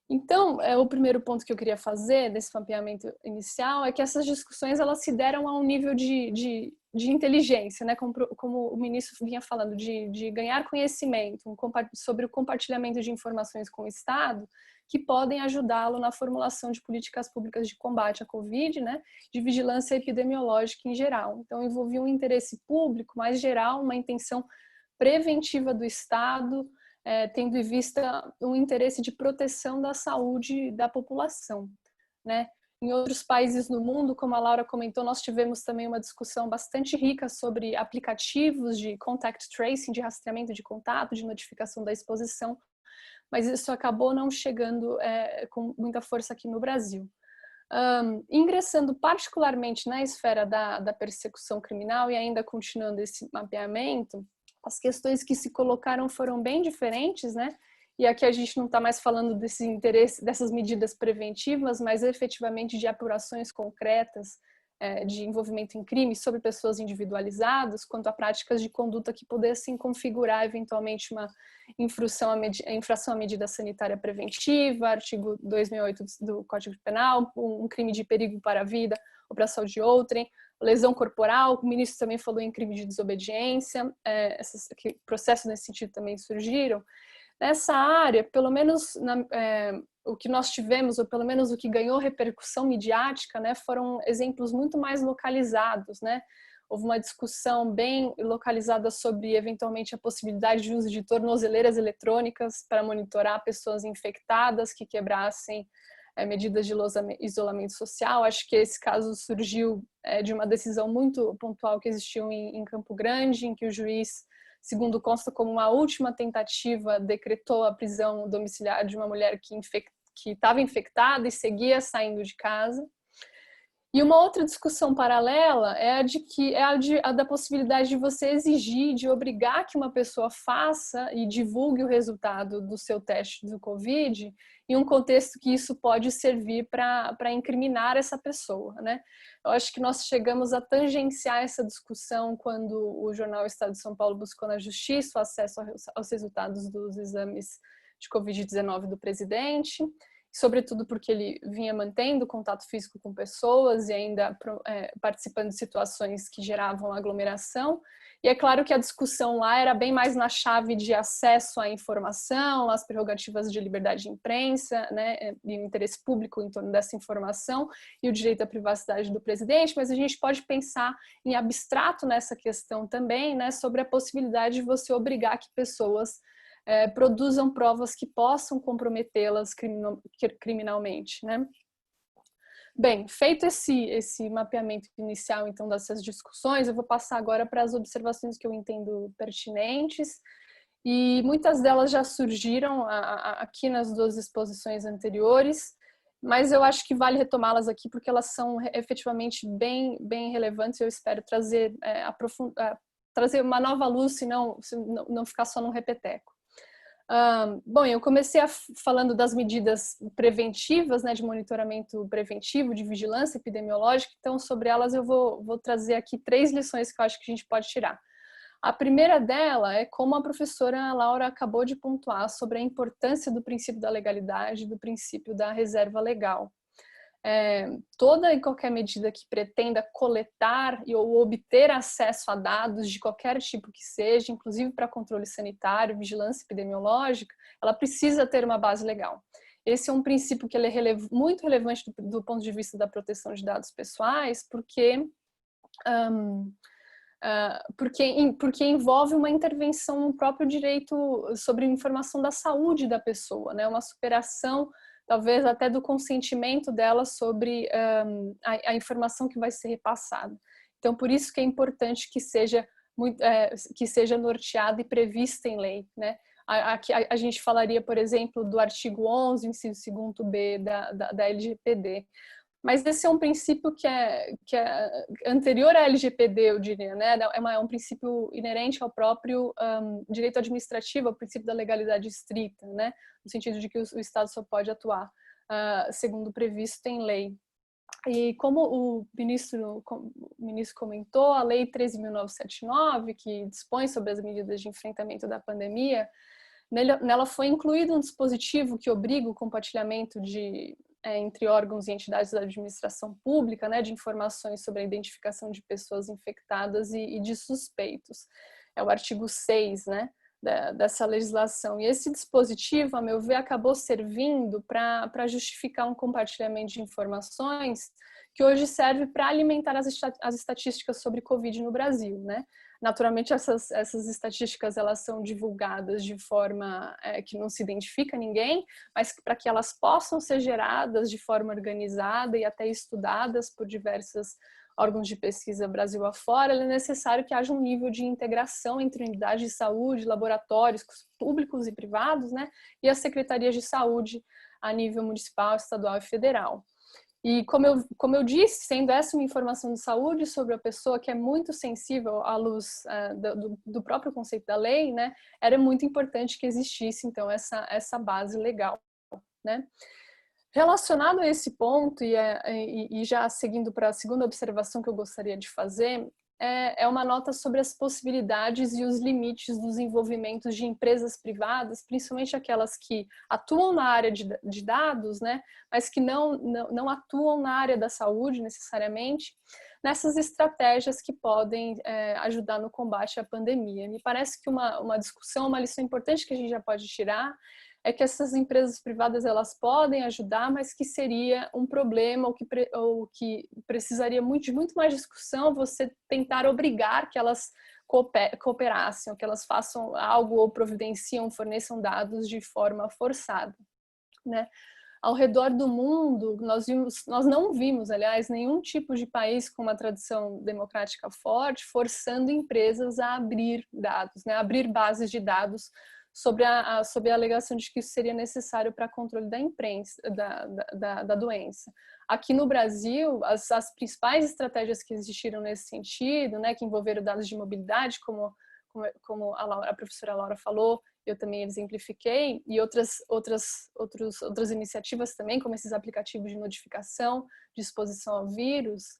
Então, o primeiro ponto que eu queria fazer desse mapeamento inicial é que essas discussões elas se deram a um nível de inteligência, né? Como o ministro vinha falando, de ganhar conhecimento sobre o compartilhamento de informações com o Estado, que podem ajudá-lo na formulação de políticas públicas de combate à Covid, né? De vigilância epidemiológica em geral. Então, envolvia um interesse público mais geral, uma intenção preventiva do Estado, tendo em vista um interesse de proteção da saúde da população, né? Em outros países no mundo, como a Laura comentou, nós tivemos também uma discussão bastante rica sobre aplicativos de contact tracing, de rastreamento de contato, de notificação da exposição, mas isso acabou não chegando com muita força aqui no Brasil. Ingressando particularmente na esfera da persecução criminal e ainda continuando esse mapeamento, as questões que se colocaram foram bem diferentes, né? E aqui a gente não está mais falando desse interesse, dessas medidas preventivas, mas efetivamente de apurações concretas de envolvimento em crimes sobre pessoas individualizadas, quanto a práticas de conduta que pudessem configurar eventualmente uma infração à medida sanitária preventiva, artigo 2008 do Código Penal, um crime de perigo para a vida ou para a saúde de outrem, lesão corporal, o ministro também falou em crime de desobediência, esses processos nesse sentido também surgiram. Nessa área, pelo menos o que nós tivemos, ou pelo menos o que ganhou repercussão midiática, né, foram exemplos muito mais localizados, né? Houve uma discussão bem localizada sobre, eventualmente, a possibilidade de uso de tornozeleiras eletrônicas para monitorar pessoas infectadas que quebrassem medidas de isolamento social. Acho que esse caso surgiu de uma decisão muito pontual que existiu em Campo Grande, em que o juiz, segundo consta como uma última tentativa, decretou a prisão domiciliar de uma mulher que estava infectada e seguia saindo de casa. E uma outra discussão paralela é a da possibilidade de você exigir, de obrigar que uma pessoa faça e divulgue o resultado do seu teste do Covid, em um contexto que isso pode servir para incriminar essa pessoa, né? Eu acho que nós chegamos a tangenciar essa discussão quando o jornal Estado de São Paulo buscou na Justiça o acesso aos resultados dos exames de Covid-19 do presidente, sobretudo porque ele vinha mantendo contato físico com pessoas e ainda participando de situações que geravam aglomeração. E é claro que a discussão lá era bem mais na chave de acesso à informação, às prerrogativas de liberdade de imprensa, né, e o interesse público em torno dessa informação e o direito à privacidade do presidente, mas a gente pode pensar em abstrato nessa questão também, né, sobre a possibilidade de você obrigar que pessoas produzam provas que possam comprometê-las criminalmente, né? Bem, feito esse mapeamento inicial, então, dessas discussões, eu vou passar agora para as observações que eu entendo pertinentes e muitas delas já surgiram aqui nas 2 exposições anteriores, mas eu acho que vale retomá-las aqui porque elas são efetivamente bem relevantes e eu espero trazer, trazer uma nova luz, e não ficar só num repeteco. Bom, eu comecei falando das medidas preventivas, né, de monitoramento preventivo, de vigilância epidemiológica, então sobre elas eu vou trazer aqui 3 lições que eu acho que a gente pode tirar. A primeira dela é como a professora Laura acabou de pontuar sobre a importância do princípio da legalidade, do princípio da reserva legal. Toda e qualquer medida que pretenda coletar ou obter acesso a dados de qualquer tipo que seja, inclusive para controle sanitário, vigilância epidemiológica, ela precisa ter uma base legal. Esse é um princípio que ele é muito relevante do ponto de vista da proteção de dados pessoais, porque envolve uma intervenção no próprio direito sobre informação da saúde da pessoa, né? Uma superação, talvez até do consentimento dela sobre a informação que vai ser repassada. Então, por isso que é importante que seja norteada e prevista em lei, né? Aqui a gente falaria, por exemplo, do artigo 11, inciso 2º-B da LGPD. Mas esse é um princípio que é anterior à LGPD, eu diria, né? É um princípio inerente ao próprio direito administrativo, ao princípio da legalidade estrita, né? No sentido de que o Estado só pode atuar segundo previsto em lei. E como o ministro comentou, a Lei 13.979, que dispõe sobre as medidas de enfrentamento da pandemia, nela foi incluído um dispositivo que obriga o compartilhamento entre órgãos e entidades da administração pública, né, de informações sobre a identificação de pessoas infectadas e de suspeitos. É o artigo 6, né, dessa legislação. E esse dispositivo, a meu ver, acabou servindo para justificar um compartilhamento de informações que hoje serve para alimentar as estatísticas sobre Covid no Brasil, né? Naturalmente, essas estatísticas elas são divulgadas de forma que não se identifica ninguém, mas para que elas possam ser geradas de forma organizada e até estudadas por diversos órgãos de pesquisa Brasil afora, é necessário que haja um nível de integração entre unidades de saúde, laboratórios públicos e privados, né, e as secretarias de saúde a nível municipal, estadual e federal. E como eu disse, sendo essa uma informação de saúde sobre a pessoa que é muito sensível à luz do próprio conceito da lei, né, era muito importante que existisse, então, essa base legal, né. Relacionado a esse ponto, e já seguindo para a segunda observação que eu gostaria de fazer, é uma nota sobre as possibilidades e os limites dos envolvimentos de empresas privadas, principalmente aquelas que atuam na área de dados, né, mas que não atuam na área da saúde necessariamente, nessas estratégias que podem ajudar no combate à pandemia. Me parece que uma discussão, uma lição importante que a gente já pode tirar é que essas empresas privadas elas podem ajudar, mas que seria um problema ou que precisaria de muito mais discussão você tentar obrigar que elas cooperassem, ou que elas façam algo ou providenciam, forneçam dados de forma forçada, né? Ao redor do mundo, nós não vimos, aliás, nenhum tipo de país com uma tradição democrática forte forçando empresas a abrir dados, né? Abrir bases de dados sob a alegação de que isso seria necessário para controle da doença. Aqui no Brasil, as principais estratégias que existiram nesse sentido, né, que envolveram dados de mobilidade, como a professora Laura falou, eu também exemplifiquei, e outras iniciativas também, como esses aplicativos de notificação, de exposição ao vírus.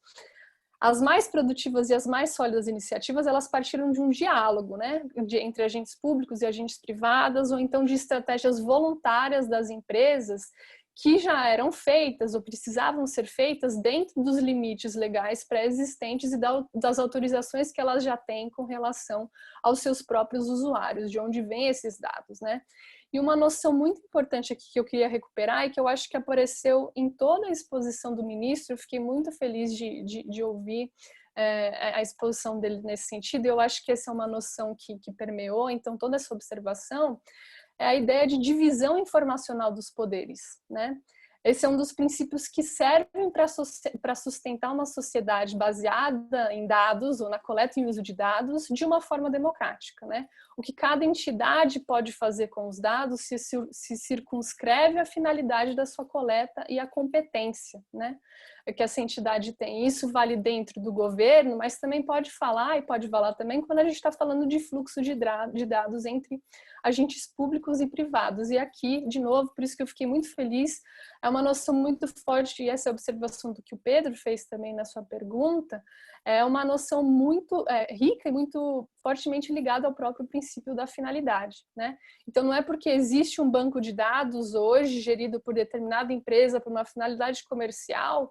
As mais produtivas e as mais sólidas iniciativas, elas partiram de um diálogo, né, entre agentes públicos e agentes privados, ou então de estratégias voluntárias das empresas que já eram feitas ou precisavam ser feitas dentro dos limites legais pré-existentes e das autorizações que elas já têm com relação aos seus próprios usuários, de onde vêm esses dados, né? E uma noção muito importante aqui que eu queria recuperar e que eu acho que apareceu em toda a exposição do ministro, eu fiquei muito feliz de ouvir a exposição dele nesse sentido, eu acho que essa é uma noção que permeou, então, toda essa observação, é a ideia de divisão informacional dos poderes, né? Esse é um dos princípios que servem para sustentar uma sociedade baseada em dados ou na coleta e uso de dados de uma forma democrática, né? o que cada entidade pode fazer com os dados se circunscreve à finalidade da sua coleta e à competência, né, que essa entidade tem. Isso vale dentro do governo, mas também pode falar, e pode valer também quando a gente está falando de fluxo de dados entre agentes públicos e privados. E aqui, de novo, por isso que eu fiquei muito feliz, é uma noção muito forte, e essa observação do que o Pedro fez também na sua pergunta, é uma noção muito rica e muito fortemente ligada ao próprio princípio da finalidade, né? Então, não é porque existe um banco de dados hoje gerido por determinada empresa por uma finalidade comercial,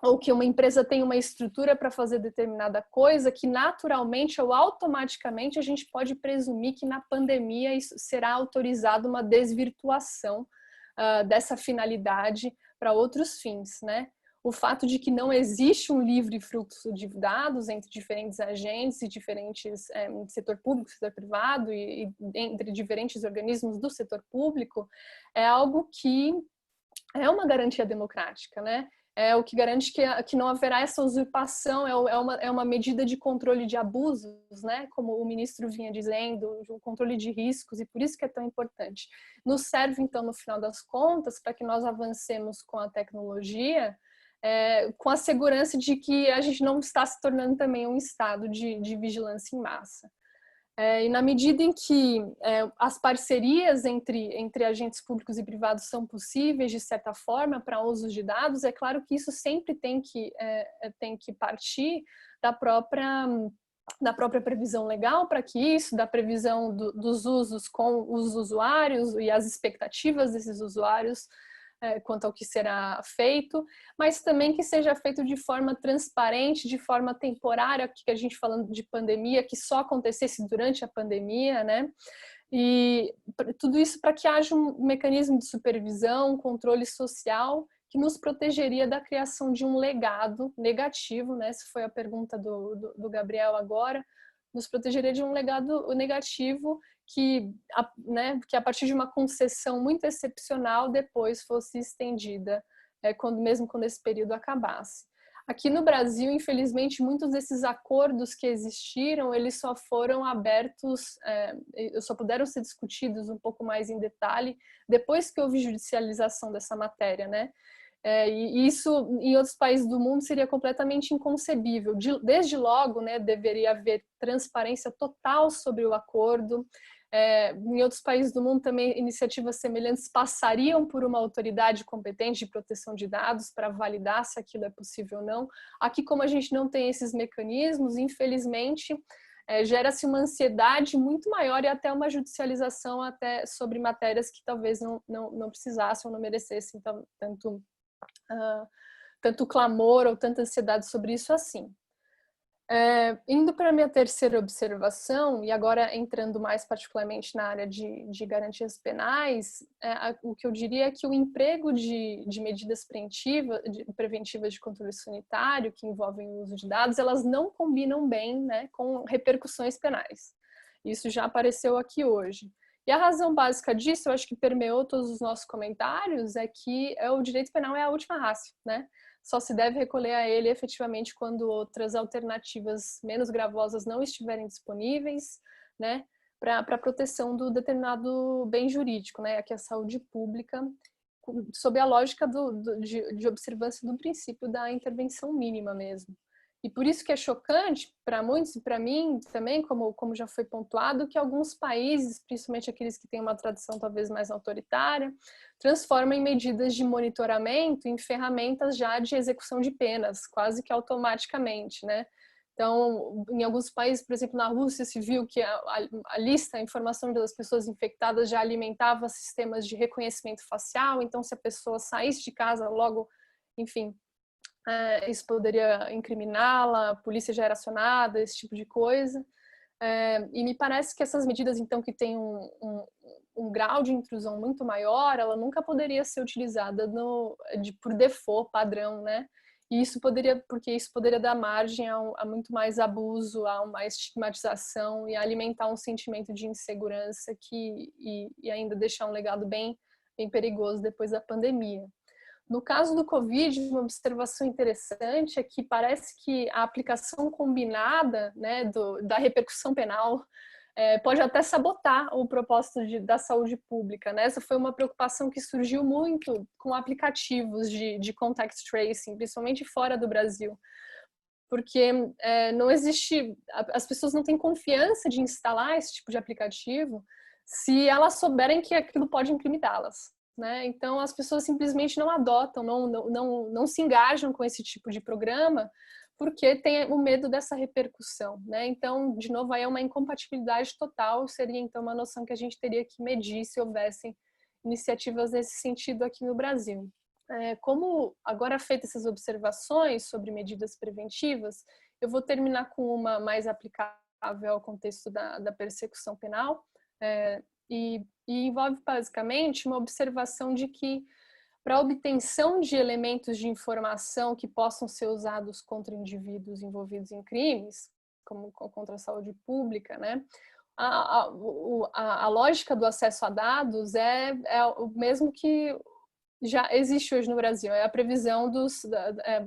ou que uma empresa tem uma estrutura para fazer determinada coisa, que naturalmente ou automaticamente a gente pode presumir que na pandemia isso será autorizada uma desvirtuação dessa finalidade para outros fins, né? O fato de que não existe um livre fluxo de dados entre diferentes agentes e diferentes setor público, setor privado e entre diferentes organismos do setor público é algo que é uma garantia democrática, né? É o que garante que não haverá essa usurpação, é uma medida de controle de abusos, né? Como o ministro vinha dizendo, o controle de riscos, e por isso que é tão importante. Nos serve, então, no final das contas, para que nós avancemos com a tecnologia, com a segurança de que a gente não está se tornando também um estado de vigilância em massa. E na medida em que as parcerias entre agentes públicos e privados são possíveis, de certa forma, para uso de dados, é claro que isso sempre tem que partir da própria previsão legal para que isso, da previsão dos usos com os usuários e as expectativas desses usuários quanto ao que será feito, mas também que seja feito de forma transparente, de forma temporária, que a gente falando de pandemia, que só acontecesse durante a pandemia, né? E tudo isso para que haja um mecanismo de supervisão, controle social, que nos protegeria da criação de um legado negativo, né? Essa foi a pergunta do Gabriel agora, nos protegeria de um legado negativo que a partir de uma concessão muito excepcional depois fosse estendida, mesmo quando esse período acabasse. Aqui no Brasil, infelizmente, muitos desses acordos que existiram, eles só foram abertos, só puderam ser discutidos um pouco mais em detalhe depois que houve judicialização dessa matéria, né? E isso, em outros países do mundo, seria completamente inconcebível. Desde logo, né, deveria haver transparência total sobre o acordo. Em outros países do mundo também iniciativas semelhantes passariam por uma autoridade competente de proteção de dados para validar se aquilo é possível ou não. Aqui, como a gente não tem esses mecanismos, infelizmente, gera-se uma ansiedade muito maior e até uma judicialização até sobre matérias que talvez não precisassem ou não merecessem tanto clamor ou tanta ansiedade sobre isso assim. Indo para a minha terceira observação, e agora entrando mais particularmente na área de garantias penais, o que eu diria é que o emprego de medidas preventivas de controle sanitário, que envolvem o uso de dados, elas não combinam bem, né, com repercussões penais. Isso já apareceu aqui hoje. E a razão básica disso, eu acho que permeou todos os nossos comentários, é que o direito penal é a última ratio, né? Só se deve recolher a ele efetivamente quando outras alternativas menos gravosas não estiverem disponíveis, né, para a proteção do determinado bem jurídico, né, aqui a saúde pública, sob a lógica de observância do princípio da intervenção mínima mesmo. E por isso que é chocante para muitos e para mim também, como já foi pontuado, que alguns países, principalmente aqueles que têm uma tradição talvez mais autoritária, transformam medidas de monitoramento em ferramentas já de execução de penas, quase que automaticamente, né? Então, em alguns países, por exemplo, na Rússia, se viu que a lista, a informação das pessoas infectadas já alimentava sistemas de reconhecimento facial, então se a pessoa saísse de casa logo, enfim, isso poderia incriminá-la, a polícia já era acionada, esse tipo de coisa. E me parece que essas medidas, então, que têm um grau de intrusão muito maior, ela nunca poderia ser utilizada por default, padrão, né? E porque isso poderia dar margem a muito mais abuso, a uma estigmatização e a alimentar um sentimento de insegurança e ainda deixar um legado bem perigoso depois da pandemia. No caso do Covid, uma observação interessante é que parece que a aplicação combinada, né, da repercussão penal pode até sabotar o propósito da saúde pública, né? Essa foi uma preocupação que surgiu muito com aplicativos de contact tracing, principalmente fora do Brasil, porque não existe, as pessoas não têm confiança de instalar esse tipo de aplicativo se elas souberem que aquilo pode intimidá-las, né? Então as pessoas simplesmente não adotam, não se engajam com esse tipo de programa, porque tem o medo dessa repercussão, né? Então, de novo, aí é uma incompatibilidade total, seria então uma noção que a gente teria que medir se houvessem iniciativas nesse sentido aqui no Brasil. Como agora feitas essas observações sobre medidas preventivas, eu vou terminar com uma mais aplicável ao contexto da persecução penal, e envolve basicamente uma observação de que para a obtenção de elementos de informação que possam ser usados contra indivíduos envolvidos em crimes, como contra a saúde pública, né? A lógica do acesso a dados é o mesmo que já existe hoje no Brasil, é a previsão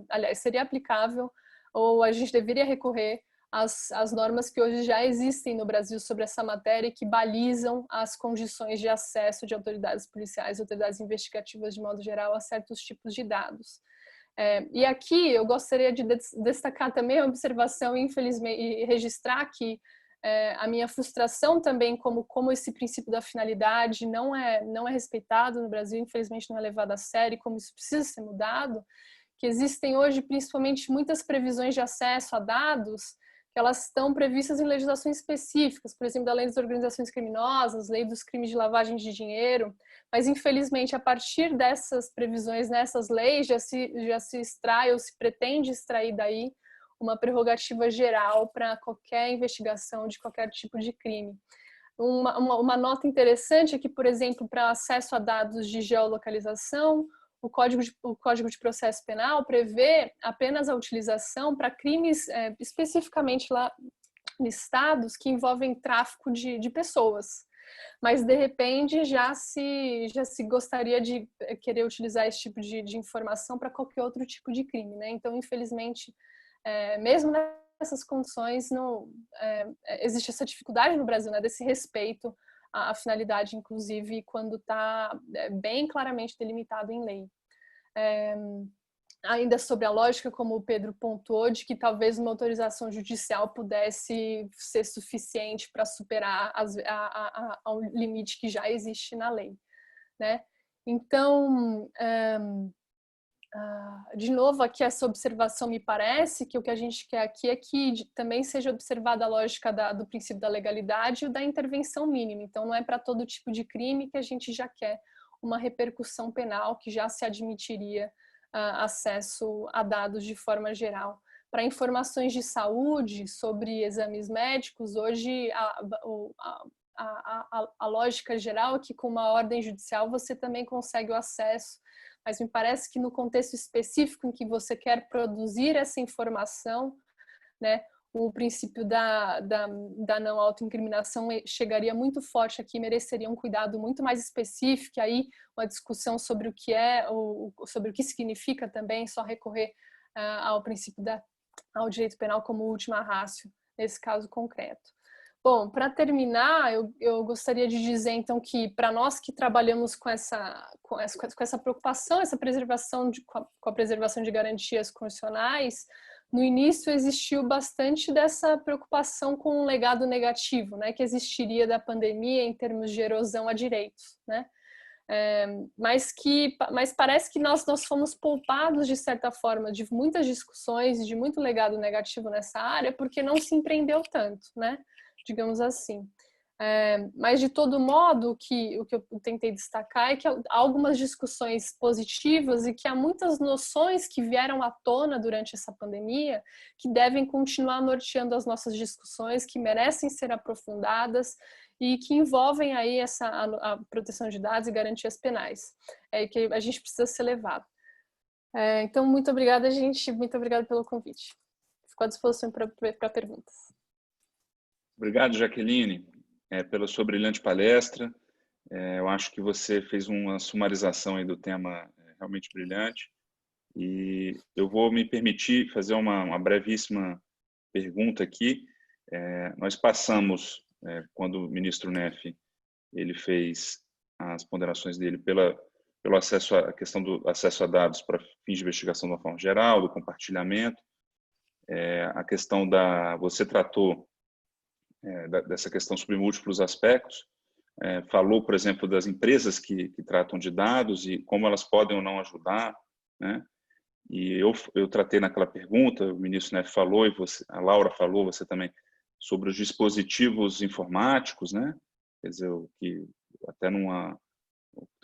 aliás, seria aplicável, ou a gente deveria recorrer às normas que hoje já existem no Brasil sobre essa matéria e que balizam as condições de acesso de autoridades policiais, autoridades investigativas de modo geral, a certos tipos de dados. E aqui eu gostaria de destacar também a observação, infelizmente, e registrar que a minha frustração também como esse princípio da finalidade não é respeitado no Brasil, infelizmente não é levado a sério, como isso precisa ser mudado, que existem hoje principalmente muitas previsões de acesso a dados que elas estão previstas em legislações específicas, por exemplo, da lei das organizações criminosas, lei dos crimes de lavagem de dinheiro, mas infelizmente a partir dessas previsões nessas leis já se extrai ou se pretende extrair daí uma prerrogativa geral para qualquer investigação de qualquer tipo de crime. Uma nota interessante é que, por exemplo, para acesso a dados de geolocalização, o Código de Processo Penal prevê apenas a utilização para crimes especificamente lá listados que envolvem tráfico de pessoas. Mas, de repente, já se gostaria de querer utilizar esse tipo de informação para qualquer outro tipo de crime, né? Então, infelizmente, mesmo nessas condições, existe essa dificuldade no Brasil, né, desse respeito à finalidade, inclusive, quando está bem claramente delimitado em lei. Ainda sobre a lógica, como o Pedro pontuou, de que talvez uma autorização judicial pudesse ser suficiente para superar ao limite que já existe na lei, né? Então, de novo, aqui essa observação me parece que o que a gente quer aqui é que também seja observada a lógica do princípio da legalidade e da intervenção mínima. Então, não é para todo tipo de crime que a gente já quer uma repercussão penal, que já se admitiria acesso a dados de forma geral. Para informações de saúde sobre exames médicos, hoje a lógica geral é que com uma ordem judicial você também consegue o acesso, mas me parece que no contexto específico em que você quer produzir essa informação, né, o princípio da não autoincriminação chegaria muito forte aqui, mereceria um cuidado muito mais específico, aí uma discussão sobre o que sobre o que significa também só recorrer ao princípio ao direito penal como última ratio, nesse caso concreto. Bom, para terminar, eu gostaria de dizer, então, que para nós que trabalhamos com essa preocupação, com a preservação de garantias constitucionais, no início existiu bastante dessa preocupação com um legado negativo, né, que existiria da pandemia em termos de erosão a direitos, né? Mas parece que nós fomos poupados, de certa forma, de muitas discussões, de muito legado negativo nessa área, porque não se empreendeu tanto, né? Digamos assim. Mas, de todo modo, o que eu tentei destacar é que há algumas discussões positivas e que há muitas noções que vieram à tona durante essa pandemia que devem continuar norteando as nossas discussões, que merecem ser aprofundadas e que envolvem aí a proteção de dados e garantias penais, que a gente precisa ser levado. Então, muito obrigada, gente. Muito obrigada pelo convite. Fico à disposição para perguntas. Obrigado, Jaqueline, pela sua brilhante palestra. Eu acho que você fez uma sumarização aí do tema realmente brilhante. E eu vou me permitir fazer uma brevíssima pergunta aqui. Nós passamos quando o ministro Neff ele fez as ponderações dele pelo acesso a questão do acesso a dados para fins de investigação de uma forma geral, do compartilhamento, a questão você tratou dessa questão sobre múltiplos aspectos, falou, por exemplo, das empresas que tratam de dados e como elas podem ou não ajudar, né? E eu tratei naquela pergunta, o ministro Neff falou e a Laura falou, você também, sobre os dispositivos informáticos, né? Quer dizer, que até tem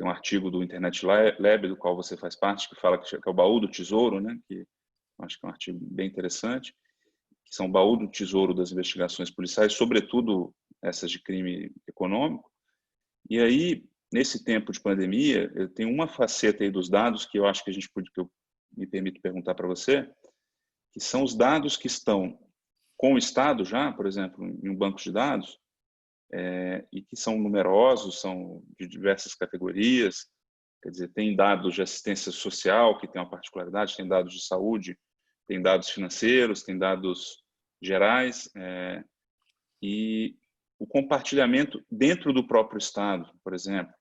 um artigo do Internet Lab, do qual você faz parte, que fala que é o baú do tesouro, né? Que acho que é um artigo bem interessante, que são o baú do tesouro das investigações policiais, sobretudo essas de crime econômico. E aí, nesse tempo de pandemia, eu tenho uma faceta aí dos dados que eu acho que que eu me permito perguntar para você, que são os dados que estão com o Estado já, por exemplo, em um banco de dados, e que são numerosos, são de diversas categorias, quer dizer, tem dados de assistência social, que tem uma particularidade, tem dados de saúde, tem dados financeiros, tem dados gerais, e o compartilhamento dentro do próprio Estado, por exemplo,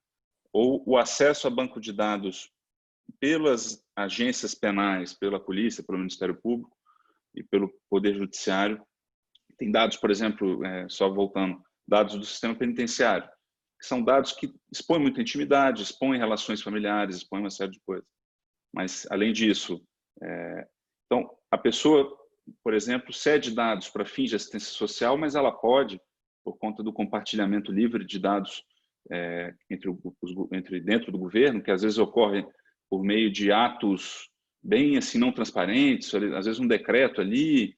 ou o acesso a banco de dados pelas agências penais, pela polícia, pelo Ministério Público e pelo Poder Judiciário. Tem dados, por exemplo, só voltando, dados do sistema penitenciário, que são dados que expõem muita intimidade, expõem relações familiares, expõem uma série de coisas. Mas, além disso, então, a pessoa, por exemplo, cede dados para fins de assistência social, mas ela pode, por conta do compartilhamento livre de dados dentro do governo, que às vezes ocorre por meio de atos bem assim não transparentes, às vezes um decreto ali,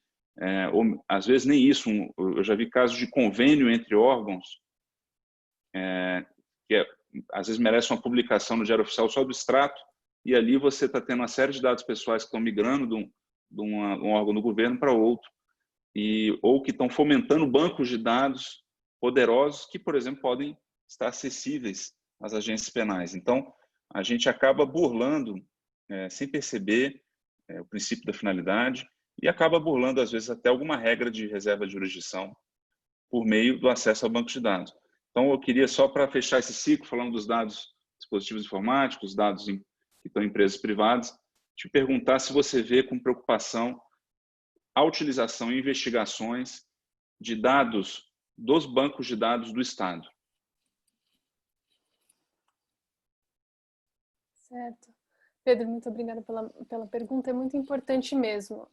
ou às vezes nem isso. Eu já vi casos de convênio entre órgãos, que às vezes merece uma publicação no Diário Oficial só do extrato, e ali você está tendo uma série de dados pessoais que estão migrando de um órgão do governo para outro, ou que estão fomentando bancos de dados poderosos que, por exemplo, podem estar acessíveis às agências penais. Então, a gente acaba burlando, sem perceber, o princípio da finalidade e acaba burlando, às vezes, até alguma regra de reserva de jurisdição por meio do acesso ao banco de dados. Então, eu queria, só para fechar esse ciclo, falando dos dados dispositivos informáticos, dados que estão em empresas privadas, te perguntar se você vê com preocupação a utilização em investigações de dados dos bancos de dados do Estado. Certo. Pedro, muito obrigada pela pergunta, é muito importante mesmo,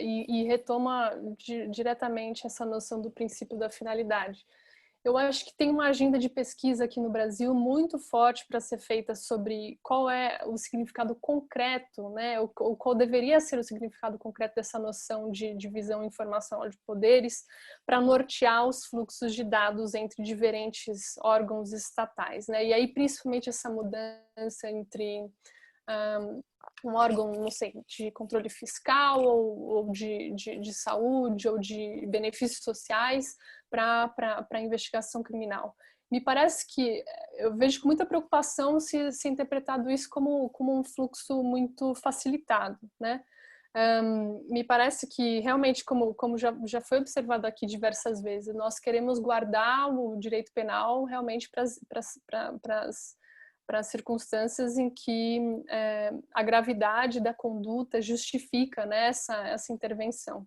e retoma diretamente essa noção do princípio da finalidade. Eu acho que tem uma agenda de pesquisa aqui no Brasil muito forte para ser feita sobre qual é o significado concreto, né, ou qual deveria ser o significado concreto dessa noção de divisão informacional de poderes para nortear os fluxos de dados entre diferentes órgãos estatais, né, e aí principalmente essa mudança entre um órgão, não sei, de controle fiscal ou de saúde ou de benefícios sociais para investigação criminal. Me parece que eu vejo com muita preocupação se interpretado isso como um fluxo muito facilitado, né? Me parece que realmente, como já foi observado aqui diversas vezes, nós queremos guardar o direito penal realmente para as circunstâncias em que a gravidade da conduta justifica, né, essa intervenção.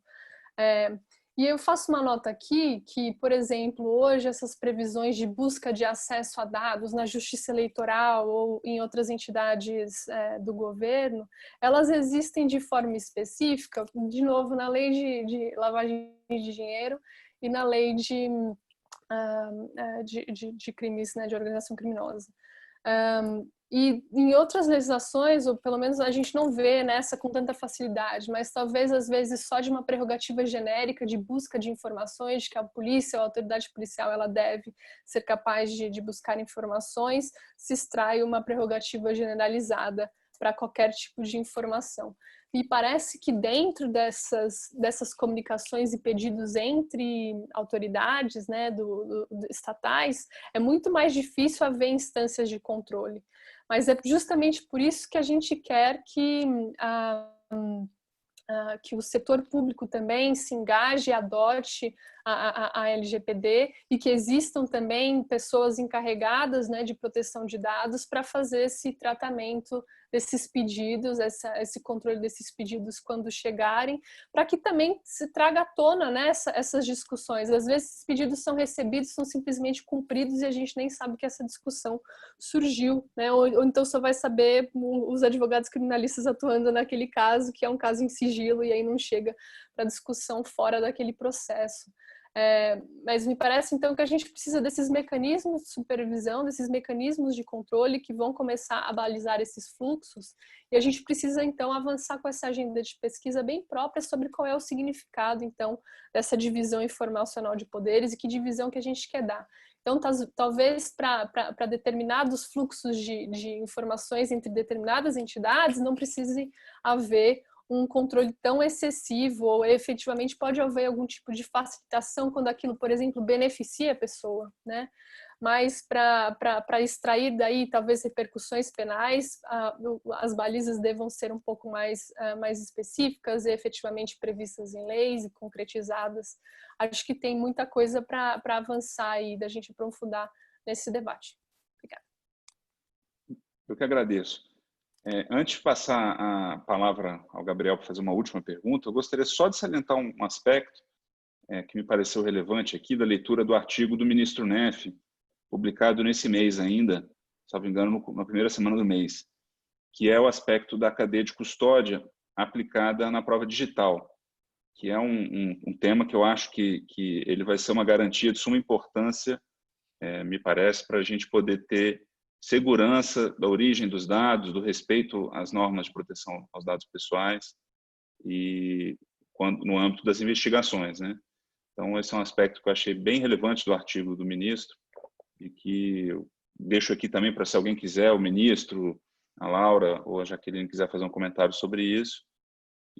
E eu faço uma nota aqui que, por exemplo, hoje essas previsões de busca de acesso a dados na Justiça Eleitoral ou em outras entidades do governo, elas existem de forma específica, de novo, na lei de lavagem de dinheiro e na lei de crimes, né, de organização criminosa. E em outras legislações, ou pelo menos a gente não vê nessa com tanta facilidade, mas talvez às vezes só de uma prerrogativa genérica de busca de informações, que a polícia ou a autoridade policial ela deve ser capaz de buscar informações, se extrai uma prerrogativa generalizada para qualquer tipo de informação. Me parece que dentro dessas comunicações e pedidos entre autoridades, né, estatais, é muito mais difícil haver instâncias de controle. Mas é justamente por isso que a gente quer que o setor público também se engaje e adote a LGPD e que existam também pessoas encarregadas, né, de proteção de dados para fazer esse tratamento desses pedidos, esse controle desses pedidos quando chegarem, para que também se traga à tona, né, essas discussões. Às vezes esses pedidos são recebidos, são simplesmente cumpridos e a gente nem sabe que essa discussão surgiu, né? Ou então só vai saber os advogados criminalistas atuando naquele caso, que é um caso em sigilo, e aí não chega para discussão fora daquele processo. Mas me parece, então, que a gente precisa desses mecanismos de supervisão, desses mecanismos de controle que vão começar a balizar esses fluxos, e a gente precisa, então, avançar com essa agenda de pesquisa bem própria sobre qual é o significado, então, dessa divisão informacional de poderes e que divisão que a gente quer dar. Então, talvez para determinados fluxos de informações entre determinadas entidades não precise haver um controle tão excessivo, ou efetivamente pode haver algum tipo de facilitação quando aquilo, por exemplo, beneficia a pessoa, né? Mas para extrair daí talvez repercussões penais, as balizas devam ser um pouco mais específicas e efetivamente previstas em leis e concretizadas. Acho que tem muita coisa para avançar e da gente aprofundar nesse debate. Obrigada. Eu que agradeço. Antes de passar a palavra ao Gabriel para fazer uma última pergunta, eu gostaria só de salientar um aspecto que me pareceu relevante aqui, da leitura do artigo do ministro Neff, publicado nesse mês ainda, se não me engano, na primeira semana do mês, que é o aspecto da cadeia de custódia aplicada na prova digital, que é um tema que eu acho que ele vai ser uma garantia de suma importância, me parece, para a gente poder ter segurança da origem dos dados, do respeito às normas de proteção aos dados pessoais e no âmbito das investigações, né? Então, esse é um aspecto que eu achei bem relevante do artigo do ministro e que eu deixo aqui também para, se alguém quiser, o ministro, a Laura ou a Jaqueline quiser fazer um comentário sobre isso.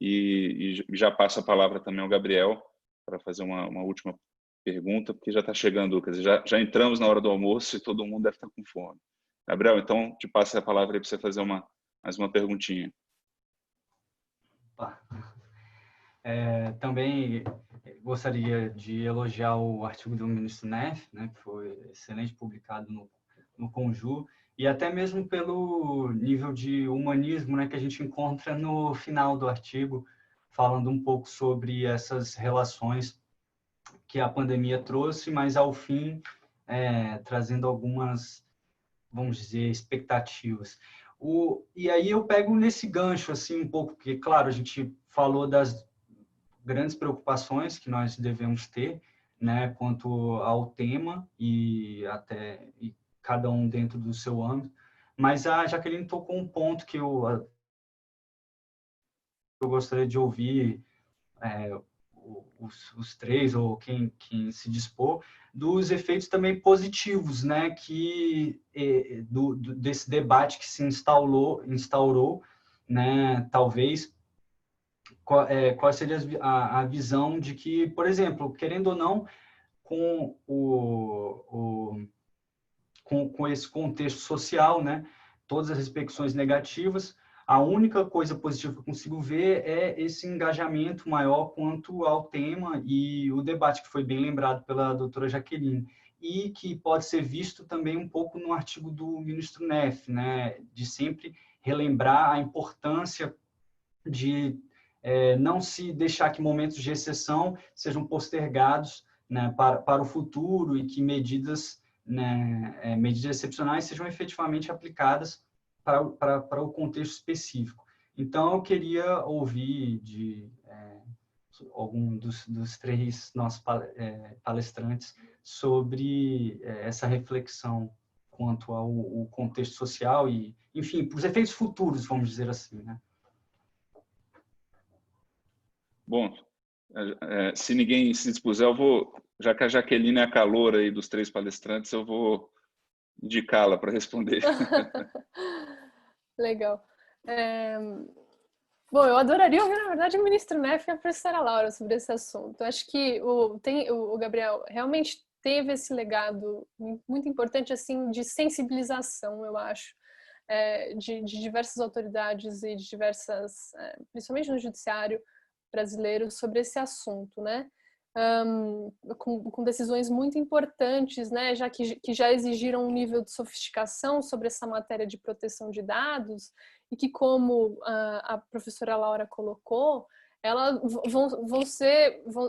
E já passo a palavra também ao Gabriel para fazer uma última pergunta, porque já está chegando, quer dizer, já entramos na hora do almoço e todo mundo deve estar com fome. Gabriel, então, te passo a palavra aí para você fazer mais uma perguntinha. Também gostaria de elogiar o artigo do ministro Neff, né, que foi excelente, publicado no Conju, e até mesmo pelo nível de humanismo, né, que a gente encontra no final do artigo, falando um pouco sobre essas relações que a pandemia trouxe, mas ao fim trazendo algumas, vamos dizer, expectativas. E aí eu pego nesse gancho assim um pouco, porque claro, a gente falou das grandes preocupações que nós devemos ter, né, quanto ao tema e cada um dentro do seu âmbito, mas a Jaqueline tocou um ponto que eu gostaria de ouvir os três, ou quem se dispor, dos efeitos também positivos, né, desse debate que se instaurou, né, talvez, qual seria a visão de que, por exemplo, querendo ou não, com esse contexto social, né, todas as repercussões negativas, a única coisa positiva que eu consigo ver é esse engajamento maior quanto ao tema e o debate que foi bem lembrado pela doutora Jaqueline, e que pode ser visto também um pouco no artigo do ministro Neff, né, de sempre relembrar a importância de não se deixar que momentos de exceção sejam postergados, né, para o futuro, e que medidas excepcionais sejam efetivamente aplicadas para o contexto específico. Então, eu queria ouvir de algum dos três nossos palestrantes sobre essa reflexão quanto ao contexto social e, enfim, para os efeitos futuros, vamos dizer assim, né? Bom, se ninguém se dispuser, eu vou, já que a Jaqueline é a caloura aí dos três palestrantes, eu vou indicá-la para responder. Legal. Bom, eu adoraria ouvir, na verdade, o ministro Neff e a professora Laura sobre esse assunto. Acho que o Gabriel realmente teve esse legado muito importante, assim, de sensibilização, eu acho, de diversas autoridades e de principalmente no judiciário brasileiro, sobre esse assunto, né? com decisões muito importantes, né, já que já exigiram um nível de sofisticação sobre essa matéria de proteção de dados e que, como a professora Laura colocou, elas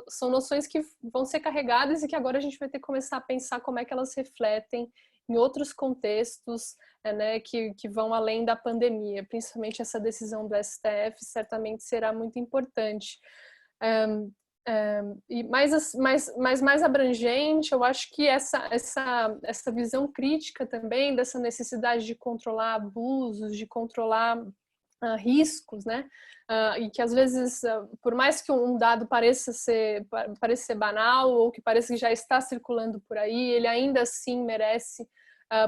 são noções que vão ser carregadas e que agora a gente vai ter que começar a pensar como é que elas refletem em outros contextos, né, que vão além da pandemia. Principalmente essa decisão do STF certamente será muito importante. E mais abrangente, eu acho que essa visão crítica também dessa necessidade de controlar abusos, de controlar riscos, né? E que às vezes, por mais que um dado pareça ser banal ou que pareça que já está circulando por aí, ele ainda assim merece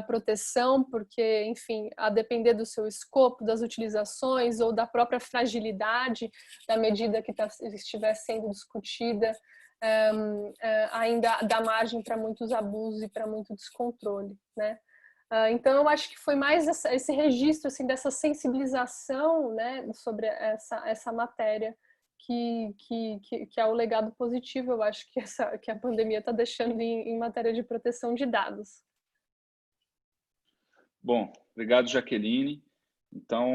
proteção, porque, enfim, a depender do seu escopo, das utilizações ou da própria fragilidade da medida que estiver sendo discutida, ainda dá margem para muitos abusos e para muito descontrole, né? Então, eu acho que foi mais esse registro assim, dessa sensibilização, né, sobre essa matéria que é o legado positivo, eu acho, que a pandemia está deixando em matéria de proteção de dados. Bom, obrigado, Jaqueline. Então,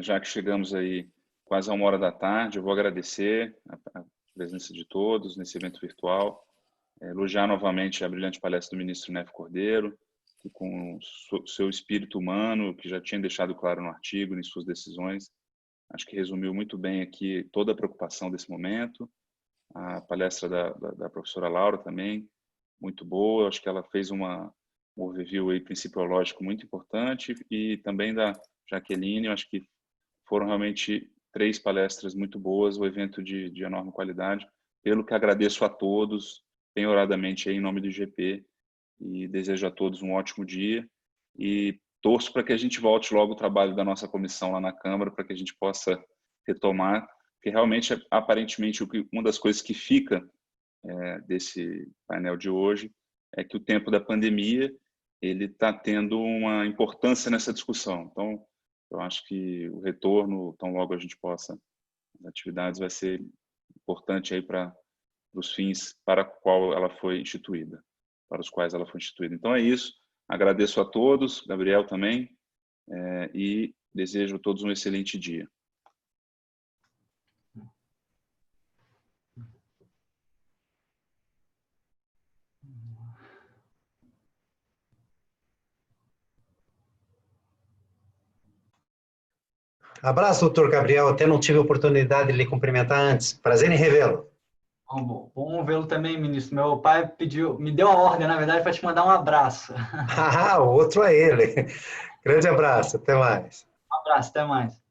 já que chegamos aí quase a 13h, eu vou agradecer a presença de todos nesse evento virtual, elogiar novamente a brilhante palestra do ministro Neff Cordeiro, que com o seu espírito humano, que já tinha deixado claro no artigo, em suas decisões, acho que resumiu muito bem aqui toda a preocupação desse momento. A palestra da professora Laura também, muito boa, acho que ela fez um overview aí principiológico muito importante, e também da Jaqueline, eu acho que foram realmente 3 palestras muito boas, o evento de enorme qualidade, pelo que agradeço a todos, penhoradamente aí em nome do IGP, e desejo a todos um ótimo dia, e torço para que a gente volte logo o trabalho da nossa comissão lá na Câmara, para que a gente possa retomar, porque realmente, aparentemente, uma das coisas que fica desse painel de hoje é que o tempo da pandemia ele está tendo uma importância nessa discussão. Então, eu acho que o retorno, tão logo a gente possa, as atividades, vai ser importante aí para os fins para qual ela foi instituída, para os quais ela foi instituída. Então é isso. Agradeço a todos, Gabriel também, e desejo a todos um excelente dia. Abraço, doutor Gabriel. Até não tive a oportunidade de lhe cumprimentar antes. Prazer em revê-lo. Bom vê-lo também, ministro. Meu pai me deu a ordem, na verdade, para te mandar um abraço. O outro é ele. Grande abraço. Até mais. Um abraço, até mais.